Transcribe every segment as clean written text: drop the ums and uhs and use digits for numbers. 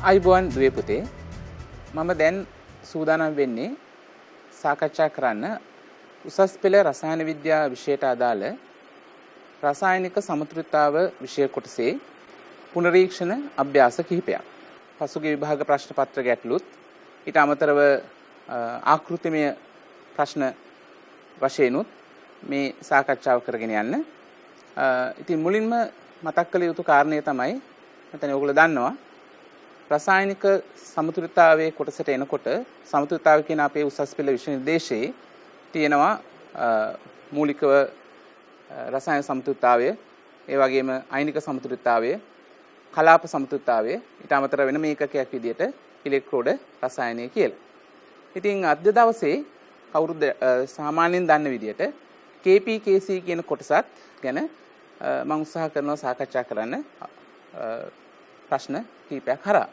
අයිබෝන් දුවේ පුතේ මම දැන් සූදානම් වෙන්නේ සාකච්ඡා කරන්න උසස් පෙළ රසායන විද්‍යා විෂයට අදාළ රසායනික සමතුලිතතාව විෂය කොටසේ පුනරීක්ෂණ අභ්‍යාස කිහිපයක්. පසුගිය විභාග ප්‍රශ්න පත්‍ර ගැටලුත් ඊට අමතරව ආකෘතිමය ප්‍රශ්න වශයෙන්ුත් මේ සාකච්ඡාව කරගෙන යන්න. ඉතින් මුලින්ම මතක් කළ යුතු කාරණය තමයි මතනේ ඔයගොල්ලෝ දන්නවා රසායනික සමතුලිතතාවයේ කොටසට එනකොට සමතුලිතතාවය කියන අපේ උසස් පෙළ විෂය නිර්දේශයේ තියෙනවා මූලිකව රසායන සමතුලිතතාවය, ඒ වගේම අයනික සමතුලිතතාවය, කලාප සමතුලිතතාවය, ඊට අමතරව වෙනම ඒකකයක් විදිහට ඉලෙක්ට්‍රෝඩ රසායනය කියලා. ඉතින් අද දවසේ කවුරුද සාමාන්‍යයෙන් දන්න විදිහට KPKC කියන කොටසත් ගැන මම උත්සාහ කරනවා සාකච්ඡා කරන්න ප්‍රශ්න කීපයක් හරහා.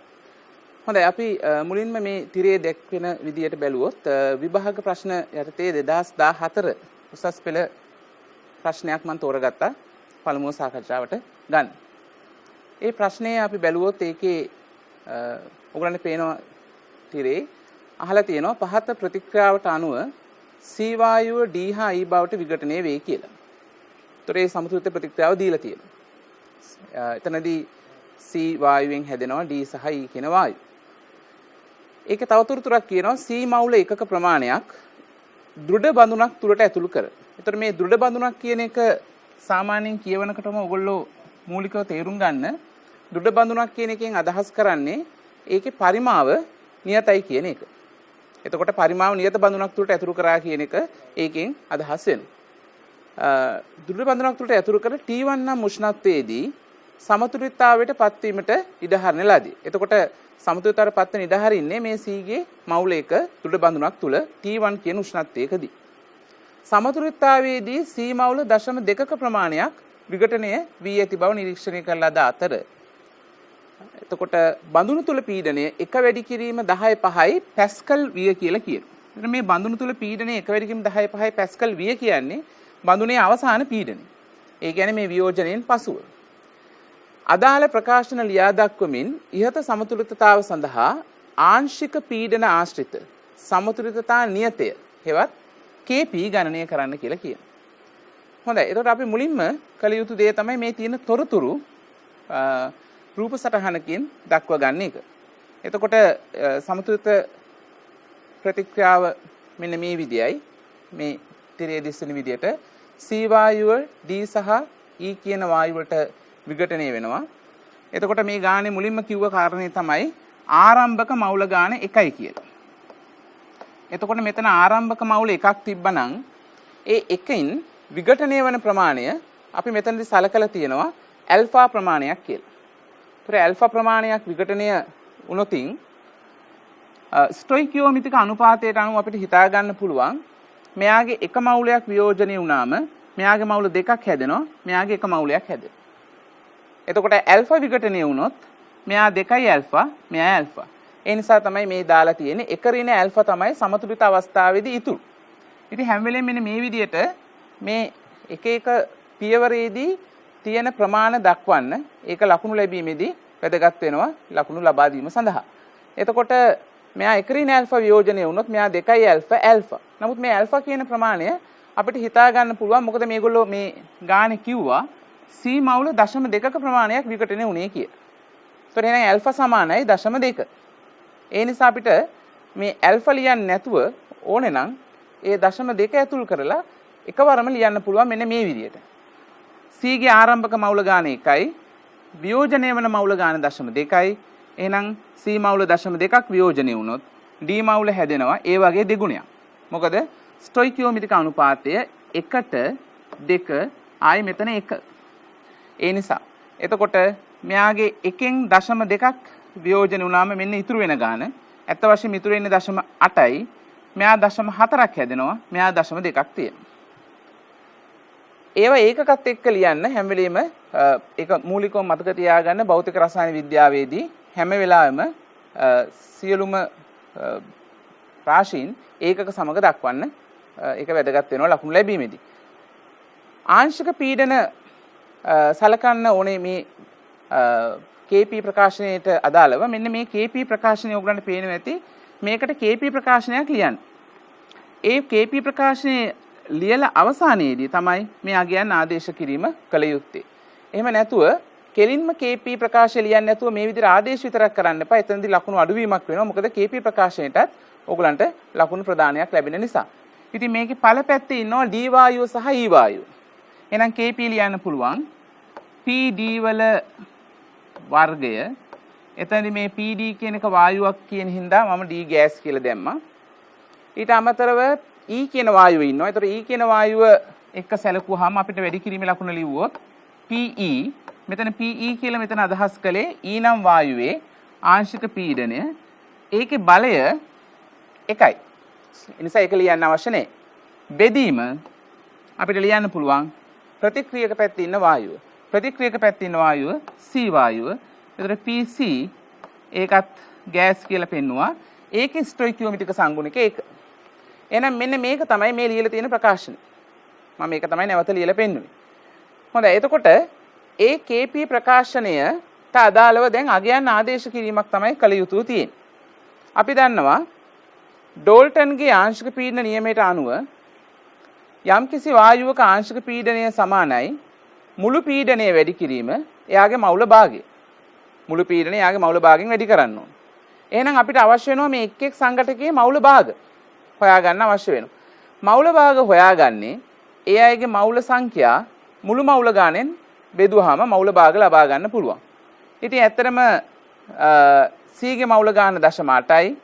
හොඳයි, අපි මුලින්ම මේ තිරේ දැක්වෙන විදියට බැලුවොත් විභාග ප්‍රශ්න යටතේ 2014 උසස් පෙළ ප්‍රශ්නයක් මම තෝරගත්තා පළමුව සාකච්ඡාවට ගන්න. ඒ ප්‍රශ්නේ අපි බැලුවොත් ඒකේ ඔයගලන්ට පේනවා තිරේ අහලා තියෙනවා පහත ප්‍රතික්‍රියාවට අනුව C වායුව D හා E බවට විඝටනය වේ කියලා. ඒතර ඒ සමතුලිත ප්‍රතික්‍රියාව දීලා තියෙනවා. එතනදී C වායුවෙන් හැදෙනවා D සහ E කියන වායු. ඒකේ තවතුරක් කියනවා C මවුල එකක ප්‍රමාණයක් දෘඩ බඳුනක් තුලට ඇතුළු කර. ඒතර මේ දෘඩ බඳුනක් කියන එක සාමාන්‍යයෙන් කියවනකොටම ඔයගොල්ලෝ මූලිකව තේරුම් ගන්න. දෘඩ බඳුනක් කියන එකෙන් අදහස් කරන්නේ ඒකේ පරිමාව නියතයි කියන එක. එතකොට පරිමාව නියත බඳුනක් තුලට ඇතුළු කරා කියන එක ඒකෙන් අදහස් වෙනවා. දෘඩ බඳුනක් තුලට ඇතුළු කර T1 නම් උෂ්ණත්වයේදී සමතුලිතතාවයට පත්වීමට ඉඩ හරින ලදී. එතකොට සමතුලිතතාවයට පත්වෙන ඉඩ හරින්නේ මේ C ගේ මවුල එක දෘඩ බඳුනක් තුල T1 කියන උෂ්ණත්වයකදී. සමතුලිතතාවයේදී C මවුල 0.2ක ප්‍රමාණයක් විඝටනය වී ඇති බව නිරීක්ෂණය කළ ලද අතර එතකොට බඳුන තුල පීඩනය එක වැඩි කිරීම 10.5යි පැස්කල් විය කියලා කියනවා. එතන මේ බඳුන තුල පීඩනය එක වැඩි කිරීම 10.5යි පැස්කල් විය කියන්නේ බඳුනේ අවසාන පීඩනය. ඒ කියන්නේ මේ වියෝජනයෙන් පසුව. අදාළ ප්‍රකාශන ලියා දක්වමින් ඉහත සමතුලිතතාව සඳහා ආංශික පීඩන ආශ්‍රිත සමතුලිතතා නියතය හෙවත් KP ගණනය කරන්න කියලා කියනවා. හොඳයි, එතකොට අපි මුලින්ම කළ යුතු දේ තමයි මේ තියෙන තොරතුරු රූප සටහනකින් දක්වා ගන්න එක. එතකොට සමතුලිත ප්‍රතික්‍රියාව මෙන්න මේ විදියයි. මේ තිරයේ දිස්සන විදියට C වායුව D සහ E කියන වායු වලට විඝටනය වෙනවා. එතකොට මේ ගානේ මුලින්ම කිව්ව කාරණේ තමයි ආරම්භක මවුල ගාන 1යි කියලා. එතකොට මෙතන ආරම්භක මවුල එකක් තිබ්බනම් ඒ එකෙන් විඝටනය වන ප්‍රමාණය අපි මෙතනදී සලකලා තියෙනවා ඇල්ෆා ප්‍රමාණයක් කියලා. ඒතර ඇල්ෆා ප්‍රමාණයක් විඝටනය වුණොතින් ස්ටොයිකියෝමිතික අනුපාතයට අනුව අපිට හිතා ගන්න පුළුවන් මෙයාගේ එක මවුලයක් වියෝජනය වුණාම මෙයාගේ මවුල දෙකක් හැදෙනවා, මෙයාගේ එක මවුලයක් හැදෙනවා. එතකොට ඇල්ෆා විඝටනය වුණොත් මෙයා 2යි ඇල්ෆා, මෙයා ඇල්ෆා. ඒ නිසා තමයි මේ දාලා තියෙන්නේ එක ඍණ ඇල්ෆා තමයි සමතුලිත අවස්ථාවේදී ඉතුරු. ඉතින් හැම වෙලෙම මෙන්න මේ විදිහට මේ එක එක පියවරේදී තියෙන ප්‍රමාණ දක්වන්න ඒක ලකුණු ලැබීමේදී වැදගත් වෙනවා ලකුණු ලබා දීම සඳහා. එතකොට මෙයා එක ඍණ ඇල්ෆා වියෝජනය වුණොත් මෙයා 2යි ඇල්ෆා ඇල්ෆා. නමුත් මේ ඇල්ෆා කියන ප්‍රමාණය අපිට හිතා ගන්න පුළුවන් මොකද මේගොල්ලෝ මේ ගානේ කිව්වා C මවුල 0.2ක ප්‍රමාණයක් විඝටනය වුණේ කියලා. ඒතකොට එහෙනම් ඇල්ෆා සමානයි 0.2. ඒ නිසා අපිට මේ ඇල්ෆා ලියන්නේ නැතුව ඕනේ නම් ඒ 0.2 ඇතුල් කරලා එකවරම ලියන්න පුළුවන් මෙන්න මේ විදිහට. C ගේ ආරම්භක මවුල ගාන 1යි, වියෝජනය වන මවුල ගාන 0.2යි. එහෙනම් C මවුල 0.2ක් වියෝජනය වුණොත් D මවුල හැදෙනවා ඒ වගේ දෙගුණයක්. මොකද ස්ටොයිකියෝමිතික අනුපාතය 1ට 2 ආයි මෙතන 1. ඒ නිසා එතකොට මෙයාගේ එකෙන් 0.2ක් වියෝජන වුණාම මෙන්න ඉතුරු වෙන ගාන ඇත්ත වශයෙන්ම ඉතුරු වෙන්නේ 0.8යි. මෙයා 0.4ක් හැදෙනවා, මෙයා 0.2ක් තියෙනවා. ඒවා ඒකකත් එක්ක ලියන්න හැම වෙලෙම ඒක මූලිකව මතක තියාගන්න. භෞතික රසායන විද්‍යාවේදී හැම වෙලාවෙම සියලුම රාශීන් ඒකක සමග දක්වන්න ඒක වැදගත් වෙනවා ලකුණු ලැබීමේදී. ආංශික පීඩන සලකන්න ඕනේ මේ KP ප්‍රකාශනයට අදාළව මෙන්න මේ KP ප්‍රකාශනය ඔයගලන්ට පේනවා ඇති. මේකට KP ප්‍රකාශනයක් ලියන්න. ඒ KP ප්‍රකාශනයේ ලියලා අවසානයේදී තමයි මේ අගයන් ආදේශ කිරීම කළ යුත්තේ. එහෙම නැතුව කෙලින්ම KP ප්‍රකාශය ලියන්නේ නැතුව මේ විදිහට ආදේශ විතරක් කරන්න එපා. එතනදී ලකුණු අඩුවීමක් වෙනවා. මොකද KP ප්‍රකාශනයටත් ඔයගලන්ට ලකුණු ප්‍රදානයක් ලැබෙන නිසා. ඉතින් මේකේ පළ පැත්තේ ඉන්නවා D වායුව සහ E වායුව. එහෙනම් KP ලියන්න පුළුවන් PD වල වර්ගය. එතනදී මේ PD කියන එක වායුවක් කියන හින්දා මම D ගෑස් කියලා දැම්මා. ඊට අමතරව E කියන වායුව ඉන්නවා. ඒතර E කියන වායුව එක්ක සැලකුවාම අපිට වැඩි කිරීමේ ලකුණ ලිව්වොත් PE මෙතන PE කියලා මෙතන අදහස් කළේ E නම් වායුවේ ආංශික පීඩනය. ඒකේ බලය එකයි. ඒ නිසා ඒක ලියන්න අවශ්‍ය නැහැ. බෙදීම අපිට ලියන්න පුළුවන් ප්‍රතික්‍රියක පැත්තේ ඉන්න වායුව. ප්‍රතික්‍රියක පැත්තේ ඉන්න වායුව C වායුව. ඒතර PC ඒකත් ගෑස් කියලා පෙන්නුවා. ඒකේ ස්ටොයිකියෝමෙට්‍රික සංගුණික ඒක. එහෙනම් මෙන්න මේක තමයි මේ ලියලා තියෙන ප්‍රකාශනය. මම මේක තමයි නැවත ලියලා පෙන්නුවේ. හොඳයි. එතකොට ඒ KP ප්‍රකාශනයට අදාළව දැන් අගයන් ආදේශ කිරීමක් තමයි කළ යුතු තියෙන්නේ. අපි දන්නවා ඩෝල්ටන්ගේ ආංශික පීඩන නියමයට අනුව යම්කිසි වායුවක ආංශික පීඩනය සමානයි මුළු පීඩනය වැඩි කිරීම එයාගේ මවුල භාගය. මුළු පීඩනය එයාගේ මවුල භාගයෙන් වැඩි කරන්න ඕන. එහෙනම් අපිට අවශ්‍ය වෙනවා මේ එක් එක් සංඝටකයේ මවුල භාග හොයාගන්න අවශ්‍ය වෙනවා. මවුල භාග හොයාගන්නේ ඒ අයගේ මවුල සංඛ්‍යා මුළු මවුල ගානෙන් බෙදුවාම මවුල භාග ලබා ගන්න පුළුවන්. ඉතින් ඇත්තටම C ගේ මවුල ගාන 0.8යි,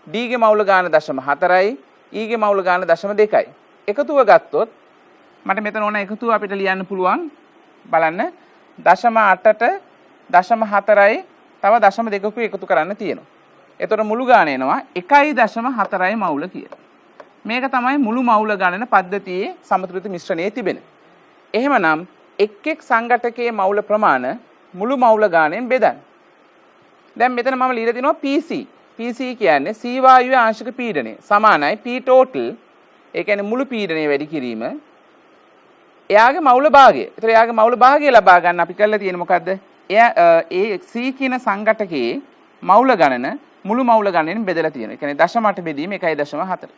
D ගේ මවුල ගාන 0.4යි, E ගේ මවුල ගාන 0.2යි. එකතුව ගත්තොත් මට මෙතන ඕන එකතුව අපිට ලියන්න පුළුවන්. බලන්න 0.8ට 0.4යි තව 0.2ක එකතු කරන්න තියෙනවා. එතකොට මුළු ගාන එනවා 1.4යි මවුල කියලා. මේක තමයි මුළු මවුල ගණන පද්ධතියේ සමතුලිත මිශ්‍රණයේ තිබෙන. එහෙමනම් එක් එක් සංඝටකයේ මවුල ප්‍රමාණ මුළු මවුල ගාණයෙන් බෙදන්න. දැන් මෙතන මම ලියලා තිනවා PC. PC කියන්නේ C වායුවේ ආංශික පීඩනය සමානයි P total. ඒ කියන්නේ මුළු පීඩනය වැඩි කිරීම. එයාගේ මවුල භාගය. ඒතර එයාගේ මවුල භාගය ලබා ගන්න අපි කරලා තියෙන්නේ මොකද්ද? ඒ C කියන සංඝටකයේ මවුල ගණන මුළු මවුල ගණනෙන් බෙදලා තියෙනවා. ඒ කියන්නේ 0.8 බෙදීම 1.4.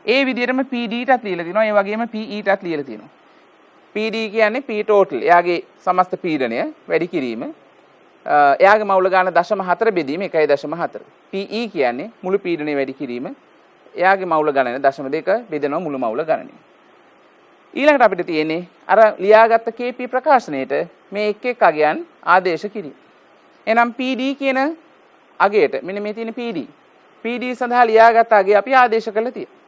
ඒ විදිහටම PD-ටත් ලියලා තිනවා. ඒ වගේම PE-ටත් ලියලා තියෙනවා. PD කියන්නේ P total. එයාගේ සමස්ත පීඩනය වැඩි කිරීම. එයාගේ මවුල ගාන 0.4 බෙදීම 1.4. PE කියන්නේ මුළු පීඩනය වැඩි කිරීම. එයාගේ මවුල ගණන 0.2 බෙදෙනවා මුළු මවුල ගණනෙන්. ඊළඟට අපිට තියෙන්නේ අර ලියාගත්ත KP ප්‍රකාශනයේට මේ එක් එක් අගයන් ආදේශ කිරීම. එහෙනම් PD කියන අගයට මෙන්න මේ තියෙන PD. PD සඳහා ලියාගත්ත අගය අපි ආදේශ කළා තියෙනවා.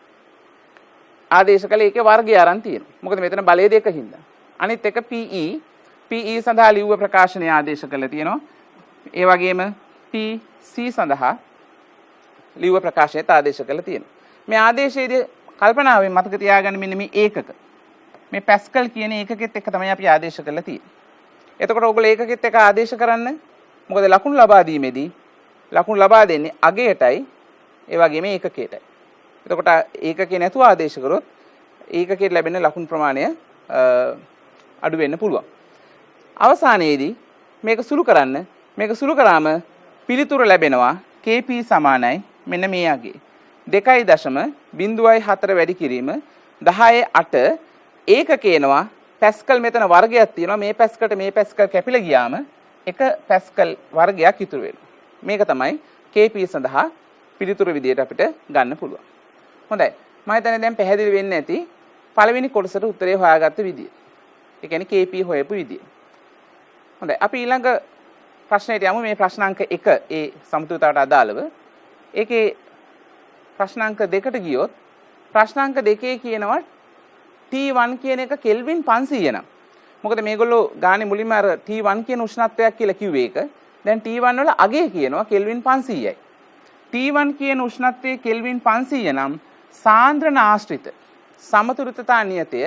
ආදේශ කළේ ඒකේ වර්ගය අරන් තියෙනවා. මොකද මෙතන බලය දෙක හින්දා. අනිත් එක PE. PE සඳහා ලිව්ව ප්‍රකාශනය ආදේශ කළා තියෙනවා. ඒ වගේම PC සඳහා ලිව්ව ප්‍රකාශනයත් ආදේශ කළා තියෙනවා. මේ ආදේශයේදී කල්පනාවෙන් මතක තියාගන්න මෙන්න මේ ඒකක. මේ පැස්කල් කියන ඒකකෙත් එක තමයි අපි ආදේශ කළා තියෙන්නේ. එතකොට ඔයගොල්ලෝ ඒකකෙත් එක ආදේශ කරන්න. මොකද ලකුණු ලබා දීමේදී ලකුණු ලබා දෙන්නේ අගයටයි ඒ වගේම ඒකකයටයි. එතකොට ඒකකේ නැතුව ආදේශ කරොත් ඒකකයට ලැබෙන ලකුණු ප්‍රමාණය අඩු වෙන්න පුළුවන්. අවසානයේදී මේක සුළු කරන්න. මේක සුළු කරාම පිළිතුර ලැබෙනවා KP සමානයි මෙන්න මේ අගේ 2.04 වැඩි කිරීම 10.8 ඒකකේනවා පැස්කල් මෙතන වර්ගයක් තියෙනවා. මේ පැස්කල්ට මේ පැස්කල් කැපිලා ගියාම එක පැස්කල් වර්ගයක් ඉතුරු වෙනවා. මේක තමයි KP සඳහා පිළිතුර විදියට අපිට ගන්න පුළුවන්. හොඳයි. මම හිතන්නේ දැන් පැහැදිලි වෙන්නේ නැති පළවෙනි කොටසට උත්තරේ හොයාගත්ත විදිය. ඒ කියන්නේ KP හොයපු විදිය. හොඳයි. අපි ඊළඟ ප්‍රශ්නයට යමු. මේ ප්‍රශ්නාංක 1 ඒ සමතුලිතවට අදාළව. ඒකේ ප්‍රශ්නාංක 2ට ගියොත් ප්‍රශ්නාංක 2 කියනවා T1 කියන එක කෙල්වින් 500 නම්. මොකද මේගොල්ලෝ ගානේ මුලින්ම අර T1 කියන උෂ්ණත්වයක් කියලා කිව්වේ ඒක. දැන් T1 වල අගය කියනවා කෙල්වින් 500යි. T1 කියන උෂ්ණත්වයේ කෙල්වින් 500 නම් සාන්ද්‍රණ ආශ්‍රිත සමතුලිතතා නියතය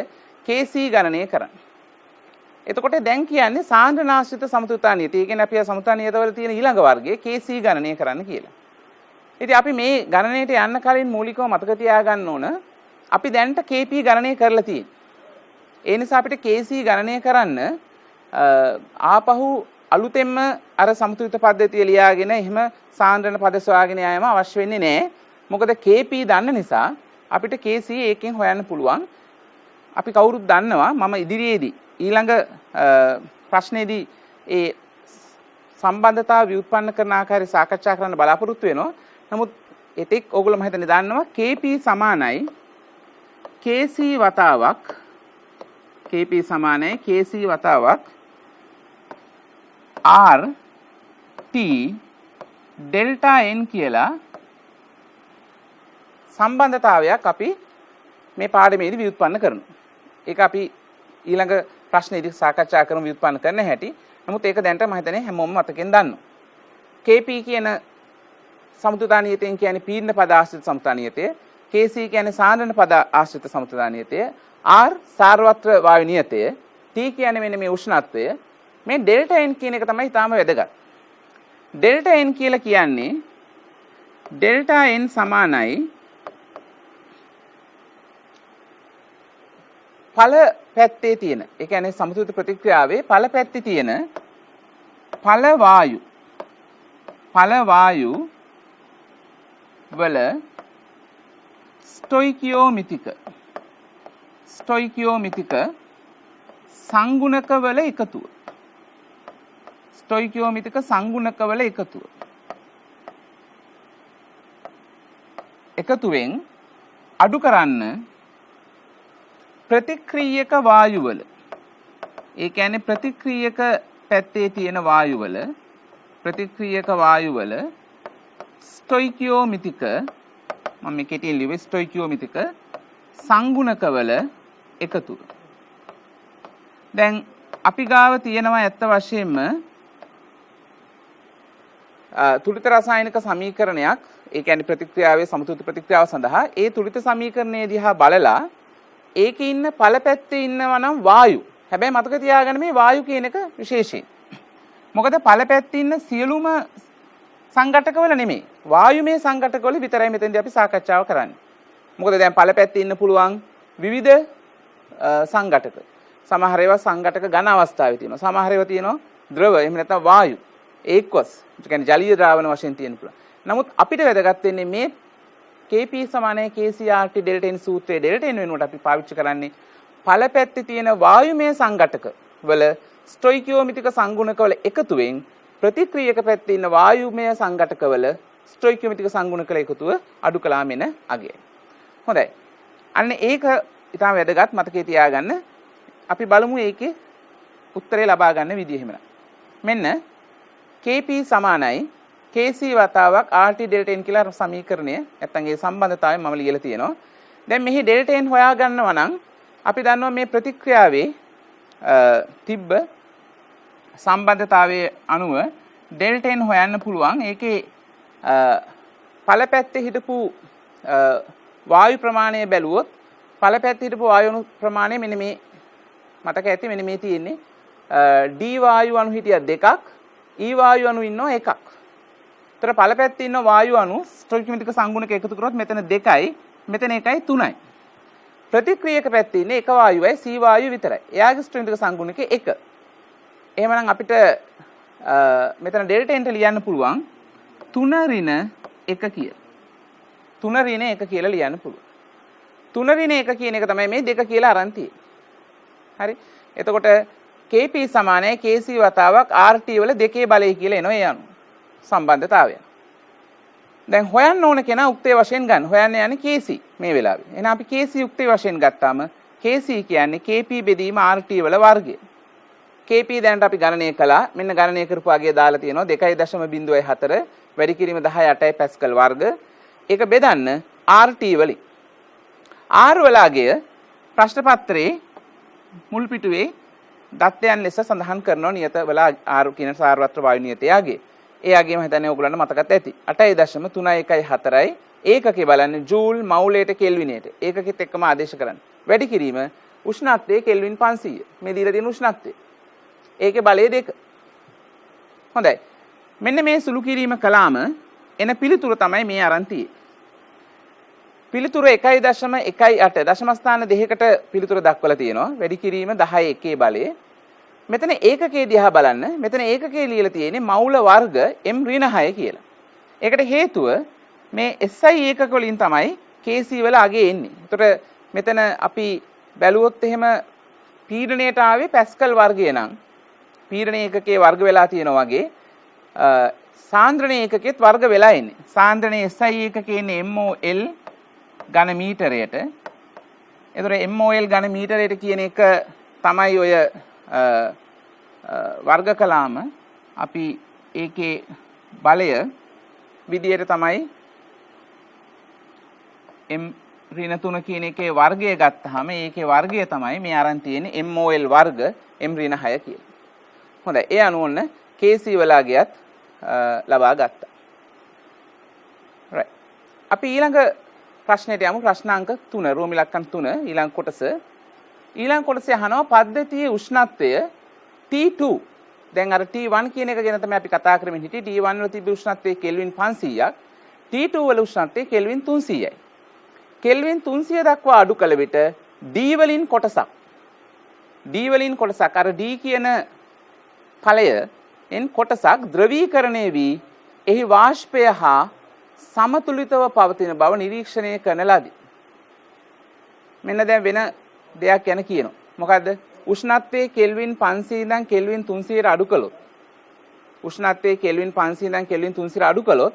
KC ගණනය කරන්න. එතකොට දැන් කියන්නේ සාන්ද්‍රණ ආශ්‍රිත සමතුලිතතා නියතය. ඒ කියන්නේ අපි සමතුලිතතා නියතවල තියෙන ඊළඟ වර්ගයේ KC ගණනය කරන්න කියලා. ඉතින් අපි මේ ගණනයට යන්න කලින් මූලිකව මතක තියාගන්න ඕන අපි දැන්ට KP ගණනය කරලා තියෙන්නේ. ඒ නිසා අපිට KC ගණනය කරන්න ආපහු අලුතෙන්ම අර සමතුලිත පද්ධතිය ලියාගෙන එහෙම සාන්ද්‍රණ පද සොයාගෙන යෑම අවශ්‍ය වෙන්නේ නැහැ. මොකද KP දන්න නිසා අපිට KC ඒකෙන් හොයන්න පුළුවන්. අපි කවුරුත් දන්නවා මම ඉදිරියේදී ඊළඟ ප්‍රශ්නේදී ඒ සම්බන්ධතාව ව්‍යුත්පන්න කරන ආකාරය සාකච්ඡා කරන්න බලාපොරොත්තු වෙනවා. නමුත් එතෙක් ඕගොල්ලෝ මම හිතන්නේ දන්නවා KP සමානයි KC වතාවක් KP සමානයි KC වතාවක් R T delta n කියලා සම්බන්ධතාවයක් අපි මේ පාඩමේදී ව්‍යුත්පන්න කරනවා. ඒක අපි ඊළඟ ප්‍රශ්නේදී සාකච්ඡා කරමු ව්‍යුත්පන්න කරන්න හැටි. නමුත් ඒක දැනට මම හිතන්නේ හැමෝම මතකෙන් දන්නවා. KP කියන සමතුලිත නියතයෙන් කියන්නේ පීඩන පද ආශ්‍රිත සමතුලිත නියතය. KC කියන්නේ සාන්ද්‍රණ පද ආශ්‍රිත සමතුලිත නියතය. R සාරවත්‍ර වායු නියතය. T කියන්නේ මෙන්න මේ උෂ්ණත්වය. මේ ඩෙල්ටා n කියන එක තමයි තාම වැදගත්. ඩෙල්ටා n කියලා කියන්නේ ඩෙල්ටා n සමානයි ඵල පැත්තේ තියෙන. ඒ කියන්නේ සමතුලිත ප්‍රතික්‍රියාවේ ඵල පැත්තේ තියෙන ඵල වායු වල ස්ටොයිකියෝමිතික සංගුණකවල එකතුව. ස්ටොයිකියෝමිතික සංගුණකවල එකතුවෙන් අඩු කරන්න ප්‍රතික්‍රියක වායුවල, ඒ කියන්නේ ප්‍රතික්‍රියක පැත්තේ තියෙන වායුවල ස්ටොයිකියෝමිතික මම මේ කෙටියෙන් ලිව්වේ ස්ටොයිකියෝමිතික සංගුණකවල එකතුව. දැන් අපි ගාව තියෙනවා ඇත්ත වශයෙන්ම තුලිත රසායනික සමීකරණයක්. ඒ කියන්නේ ප්‍රතික්‍රියාවේ සමතුලිත ප්‍රතික්‍රියාව සඳහා ඒ තුලිත සමීකරණය දිහා බලලා ඒකේ ඉන්න ඵල පැත්තේ ඉන්නවා නම් වායු. හැබැයි මතක තියාගන්න මේ වායු කියන එක විශේෂයි. මොකද ඵල පැත්තේ ඉන්න සියලුම සංඝටකවල නෙමෙයි. වායුමය සංඝටකවල විතරයි මෙතෙන්දී අපි සාකච්ඡාව කරන්නේ. මොකද දැන් ඵල පැත්තේ ඉන්න පුළුවන් විවිධ සංඝටක. සමහර ඒවා සංඝටක ඝන අවස්ථාවේ තියෙනවා. සමහර ඒවා තියෙනවා ද්‍රව එහෙම නැත්නම් වායු. ඒක්වස්. ඒ කියන්නේ ජලීය ද්‍රාවණ වශයෙන් තියෙන පුළුවන්. නමුත් අපිට වැදගත් වෙන්නේ මේ KP සමානයි KCRT delta n සූත්‍රයේ delta n වෙනුවට අපි පාවිච්චි කරන්නේ ඵල පැත්තේ තියෙන වායුමය සංඝටක වල ස්ටොයිකියෝමිතික සංගුණකවල එකතුවෙන් ප්‍රතික්‍රියක පැත්තේ ඉන්න වායුමය සංඝටකවල ස්ටොයිකියෝමිතික සංගුණකවල එකතුව අඩු කළාම එන අගය. හොඳයි. අන්න ඒක ඊටම වැදගත් මතකයේ තියාගන්න. අපි බලමු ඒකේ උත්තරේ ලබා ගන්න විදිය එහෙමනම්. මෙන්න KP සමානයි KC වතාවක් RT delta n කියලා සමීකරණය නැත්නම් ඒ සම්බන්ධතාවය මම ලියලා තියෙනවා. දැන් මෙහි delta n හොයා ගන්නවා නම් අපි දන්නවා මේ ප්‍රතික්‍රියාවේ තිබ්බ සම්බන්ධතාවයේ අනුව delta n හොයන්න පුළුවන්. ඒකේ ඵල පැත්තේ හිටපු වායු ප්‍රමාණය බැලුවොත් ඵල පැත්තේ හිටපු වායු අණු ප්‍රමාණය මෙන්න මේ මතක ඇති මෙන්න මේ තියෙන්නේ D වායු අණු හිටියා දෙකක් E වායු අණු ඉන්නවා එකක්. තර ඵල පැත්තේ ඉන්න වායු අණු ස්ටොයිකියෝමිතික සංගුණක එකතු කරොත් මෙතන 2යි මෙතන 1යි 3යි. ප්‍රතික්‍රියක පැත්තේ ඉන්නේ එක වායුවයි C වායුව විතරයි. එයාගේ ස්ටොයිකියෝමිතික සංගුණක 1. එහෙමනම් අපිට මෙතන ඩෙල්ටා n ලියන්න පුළුවන් 3 ඍණ 1 කියලා. 3 ඍණ 1 කියලා ලියන්න පුළුවන්. 3 ඍණ 1 කියන එක තමයි මේ 2 කියලා අරන් තියෙන්නේ. හරි. එතකොට KP සමානයි KC වතාවක් RT වල 2 බලය කියලා එනවා ඒ අනුව. සම්බන්ධතාවය. දැන් හොයන්න ඕන කෙනා උක්තේ වශයෙන් ගන්න. හොයන්න යන්නේ KC මේ වෙලාවේ. එහෙනම් අපි KC උක්තේ වශයෙන් ගත්තාම KC කියන්නේ KP බෙදීම RT වල වර්ගය. KP දැනට අපි ගණනය කළා. මෙන්න ගණනය කරපු අගය දාලා තියෙනවා 2.04 වැඩි කිරීම 18යි පැස්කල් වර්ග. ඒක බෙදන්න RT වලින්. R වල අගය ප්‍රශ්න පත්‍රයේ මුල් පිටුවේ දත්තයන් ලෙස සඳහන් කරනවා නියත වල R කියන සාරවත්‍ර වායු නියතයේ අගය. ඒ අගයම හිතන්නේ ඔයගොල්ලන්ට මතකත් ඇති. 8.314 ඒකකේ බලන්නේ ජූල් මවුලයට කෙල්විනයට. ඒකකෙත් එක්කම ආදේශ කරන්න. වැඩි කිරීම උෂ්ණත්වයේ කෙල්වින් 500. මේ දීලා තියෙන උෂ්ණත්වය. ඒකේ බලය 2. හොඳයි. මෙන්න මේ සුළු කිරීම කළාම එන පිළිතුර තමයි මේ අරන් තියෙන්නේ. පිළිතුර 1.18 දශම ස්ථාන දෙකකට පිළිතුර දක්වලා තියෙනවා. වැඩි කිරීම 10 1 බලය. මෙතන ඒකකයේ දිහා බලන්න. මෙතන ඒකකයේ ලියලා තියෙන්නේ මවුල වර්ග m ඍණ 6 කියලා. ඒකට හේතුව මේ SI ඒකක වලින් තමයි KC වල අගේ එන්නේ. ඒතකොට මෙතන අපි බැලුවොත් එහෙම පීඩණයට ආවේ පැස්කල් වර්ගය නම් පීඩන ඒකකයේ වර්ග වෙලා තියෙනවා වගේ සාන්ද්‍රණ ඒකකෙත් වර්ග වෙලා එන්නේ. සාන්ද්‍රණයේ SI ඒකකයේ ඉන්නේ mol ඝන මීටරයට. ඒතකොට mol ඝන මීටරයට කියන එක තමයි ඔය වර්ග කළාම අපි ඒකේ බලය විදියට තමයි m ඍණ 3 කියන එකේ වර්ගය ගත්තාම ඒකේ වර්ගය තමයි මේ අරන් තියෙන්නේ mol වර්ග m ඍණ 6 කියලා. හොඳයි. ඒ අනුව ඔන්න KC වලගේත් ලබා ගත්තා. right. අපි ඊළඟ ප්‍රශ්නෙට යමු. ප්‍රශ්නාංක 3 රෝම ඉලක්කම් 3 ඊළඟ කොටස. ඊළඟ කොටසේ අහනවා පද්ධතියේ උෂ්ණත්වය T2. දැන් අර T1 කියන එක ගැන තමයි අපි කතා කරමින් හිටියේ. T1 වල තිබ්බ උෂ්ණත්වය කෙල්වින් 500ක්. T2 වල උෂ්ණත්වය කෙල්වින් 300යි. කෙල්වින් 300 දක්වා අඩු කළ විට D වලින් කොටසක් අර D කියන ඵලයෙන් කොටසක් ද්‍රවීකරණය වී එහි වාෂ්පය හා සමතුලිතව පවතින බව නිරීක්ෂණය කරන ලදී. මෙන්න දැන් වෙන දෙයක් යන කියනවා. මොකද්ද? උෂ්ණත්වයේ කෙල්වින් 500 ඉඳන් කෙල්වින් 300ට අඩු කළොත් උෂ්ණත්වයේ කෙල්වින් 500 ඉඳන් කෙල්වින් 300ට අඩු කළොත්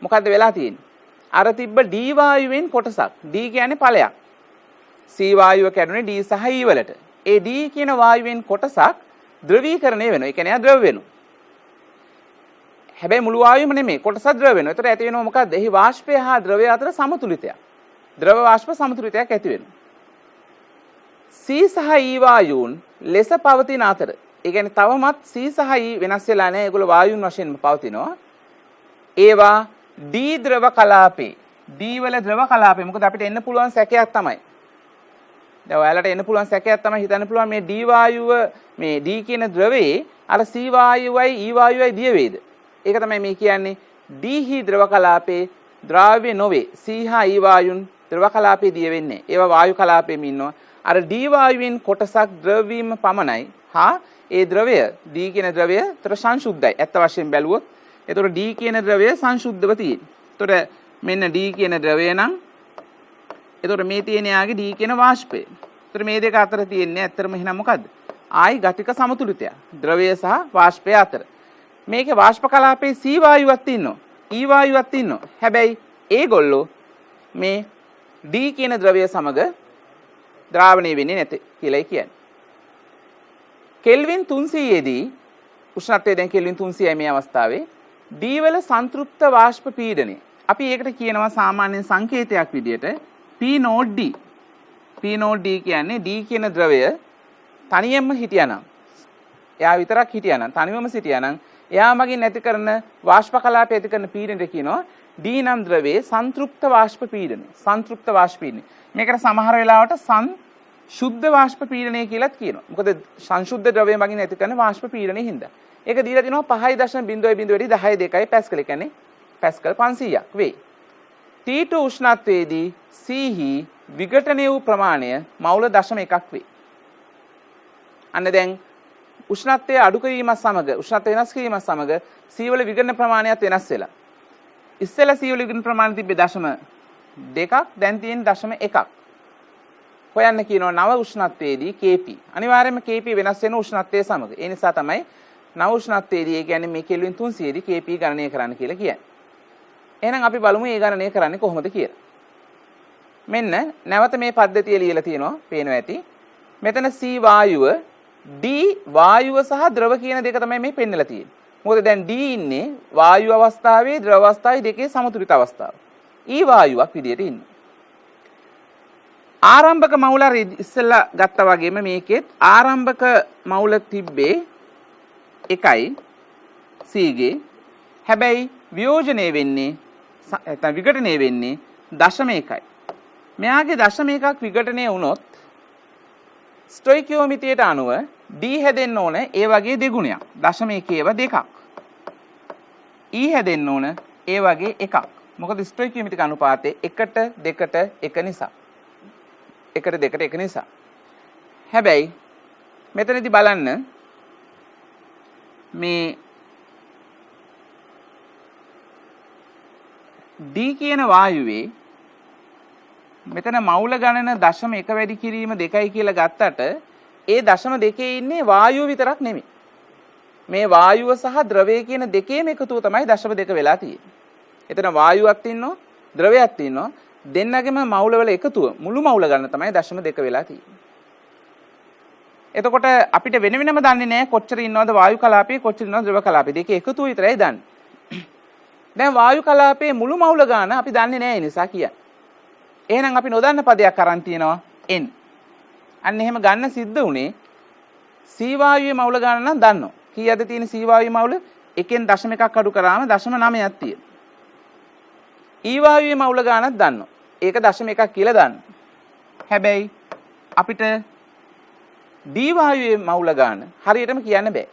මොකද්ද වෙලා තියෙන්නේ? අර තිබ්බ D වායුවෙන් කොටසක්. D කියන්නේ ඵලයක්. C වායුව කැඩුනේ D සහ E වලට. ඒ D කියන වායුවෙන් කොටසක් ද්‍රවීකරණය වෙනවා. ඒ කියන්නේ ද්‍රව වෙනවා. හැබැයි මුළු වායුවම නෙමෙයි. කොටසක් ද්‍රව වෙනවා. ඒතර ඇති වෙනවා මොකද්ද? එහි වාෂ්පය හා ද්‍රවය අතර සමතුලිතයක්. ද්‍රව වාෂ්ප සමතුලිතයක් ඇති වෙනවා. C සහ E වායුන් ලෙස පවතින අතර. ඒ කියන්නේ තවමත් C සහ E වෙනස් වෙලා නැහැ. ඒගොල්ලෝ වායුන් වශයෙන්ම පවතිනවා. ඒවා D ද්‍රව කලාපේ. D වල ද්‍රව කලාපේ. මොකද අපිට එන්න පුළුවන් සැකයක් තමයි. දැන් ඔයාලට එන්න පුළුවන් සැකයක් තමයි හිතන්න පුළුවන් මේ D වායුව මේ D කියන ද්‍රවයේ අර C වායුවයි E වායුවයි දිය වේද? ඒක තමයි මේ කියන්නේ D හි ද්‍රව කලාපේ ද්‍රාව්‍ය නොවේ. C හා E වායුන් ද්‍රව කලාපේ දිය වෙන්නේ. ඒවා වායු කලාපෙම ඉන්නවා. අර D වායුවෙන් කොටසක් ද්‍රව වීම පමණයි. හා ඒ ද්‍රවය D කියන ද්‍රවය තර සංශුද්ධයි. ඇත්ත වශයෙන් බැලුවොත් එතකොට D කියන ද්‍රවය සංශුද්ධව තියෙන්නේ. එතකොට මෙන්න D කියන ද්‍රවය නම් එතකොට මේ තියෙන යාගේ D කියන වාෂ්පය. එතකොට මේ දෙක අතර තියෙන්නේ ඇත්තටම එහෙනම් මොකද්ද? ආයි ගතික සමතුලිතය. ද්‍රවය සහ වාෂ්පය අතර. මේකේ වාෂ්ප කලාපේ C වායුවක් ඉන්නවා. E වායුවක් ඉන්නවා. හැබැයි ඒගොල්ලෝ මේ D කියන ද්‍රවය සමග ද්‍රාවණය වෙන්නේ නැති කියලායි කියන්නේ. කෙල්වින් 300 දී උෂ්ණත්වය දැන් කෙල්වින් 300යි මේ අවස්ථාවේ D වල සංතෘප්ත වාෂ්ප පීඩනය. අපි ඒකට කියනවා සාමාන්‍ය සංකේතයක් විදියට P node D. P node D කියන්නේ D කියන ද්‍රවය තනියෙන්ම හිටියානම් එයා විතරක් හිටියානම් තනියම සිටියානම් එයා මගින් ඇති කරන වාෂ්ප කලාපය ඇති කරන පීඩනයට කියනවා D නම් ද්‍රවයේ සංතෘප්ත වාෂ්ප පීඩනය. සංතෘප්ත වාෂ්ප පීඩනය. මේකට සමහර වෙලාවට සංශුද්ධ වාෂ්ප පීඩනය කියලාත් කියනවා. මොකද සංශුද්ධ ද්‍රවය මගින් ඇති කරන වාෂ්ප පීඩනය හින්දා. ඒක දීලා තිනවා 5.0.2 පැස්කල්. ඒ කියන්නේ පැස්කල් 500ක් වෙයි. T2 උෂ්ණත්වයේදී C හි විඝටනය වූ ප්‍රමාණය මවුල 0.1ක් වේ. අන්න දැන් උෂ්ණත්වය අඩු කිරීමත් සමග උෂ්ණත්වය වෙනස් කිරීමත් සමග C වල විඝටන ප්‍රමාණයත් වෙනස් වෙලා. ඉස්සෙල්ලා C වල විඝටන ප්‍රමාණය තිබ්බේ 0.2ක් දැන් තියෙන 0.1ක්. හොයන්න කියනවා නව උෂ්ණත්වයේදී Kp. අනිවාර්යයෙන්ම Kp වෙනස් වෙන උෂ්ණත්වයේ සමග. ඒ නිසා තමයි නව උෂ්ණත්වයේදී ඒ කියන්නේ මේ කෙල්වින් 300 දී Kp ගණනය කරන්න කියලා කියන්නේ. එහෙනම් අපි බලමු මේ ගණනය කරන්නේ කොහොමද කියලා. මෙන්න නැවත මේ පද්ධතිය ලියලා තියෙනවා පේනවා ඇති. මෙතන C වායුව D වායුව සහ ද්‍රව කියන දෙක තමයි මේ පෙන්නලා තියෙන්නේ. මොකද දැන් D ඉන්නේ වායු අවස්ථාවේ ද්‍රව අවස්ථාවේ දෙකේ සමතුලිත අවස්ථාව. E වායුවක් විදියට ඉන්නවා. ආරම්භක මවුල ඉස්සෙල්ලා ගත්තා වගේම මේකෙත් ආරම්භක මවුල තිබ්බේ 1යි C ගේ. හැබැයි වියෝජනය වෙන්නේ නැත්නම් විඝටනය වෙන්නේ 0.1යි. මෙයාගේ 0.1ක් විඝටනය වුණොත් ස්ටොයිකියෝමිතියට අනුව D හැදෙන්න ඕන ඒ වගේ දෙගුණයක්. 0.1 ඒවා දෙකක්. E හැදෙන්න ඕන ඒ වගේ එකක්. මොකද ස්ටොයිකියෝමිතික අනුපාතය 1ට 2ට 1 නිසා. 1ට 2ට 1 නිසා. හැබැයි මෙතනදී බලන්න මේ D කියන වායුවේ මෙතන මවුල ගණන දශම 1 වැඩි කිරීම 2යි කියලා ගත්තට ඒ දශම 2 ඉන්නේ වායුව විතරක් නෙමෙයි. මේ වායුව සහ ද්‍රවය කියන දෙකේම එකතුව තමයි දශම 2 වෙලා තියෙන්නේ. එතන වායුවක් ඉන්නවා, ද්‍රවයක් ඉන්නවා. දෙන්නගෙම මවුල වල එකතුව මුළු මවුල ගණන තමයි දශම 2 වෙලා තියෙන්නේ. එතකොට අපිට වෙන වෙනම දන්නේ නැහැ කොච්චර ඉන්නවද වායු කලාපයේ කොච්චර ඉන්නවද ද්‍රව කලාපයේ. දෙකේ එකතුව විතරයි දන්නේ. දැන් වායු කලාපයේ මුළු මවුල ගාන අපි දන්නේ නැහැ ඒ නිසා කියන්නේ. එහෙනම් අපි නොදන්න පදයක් අරන් තියනවා n. අන්න එහෙම ගන්න සිද්ධ උනේ C වායුවේ මවුල ගාන නම් දන්නවා. කීයද තියෙන C වායුවේ මවුල? 1න් දශම එකක් අඩු කරාම දශම 9ක් තියෙනවා. E වායුවේ මවුල ගානක් දන්නවා. ඒක දශම එකක් කියලා දන්නවා. හැබැයි අපිට D වායුවේ මවුල ගාන හරියටම කියන්න බෑ.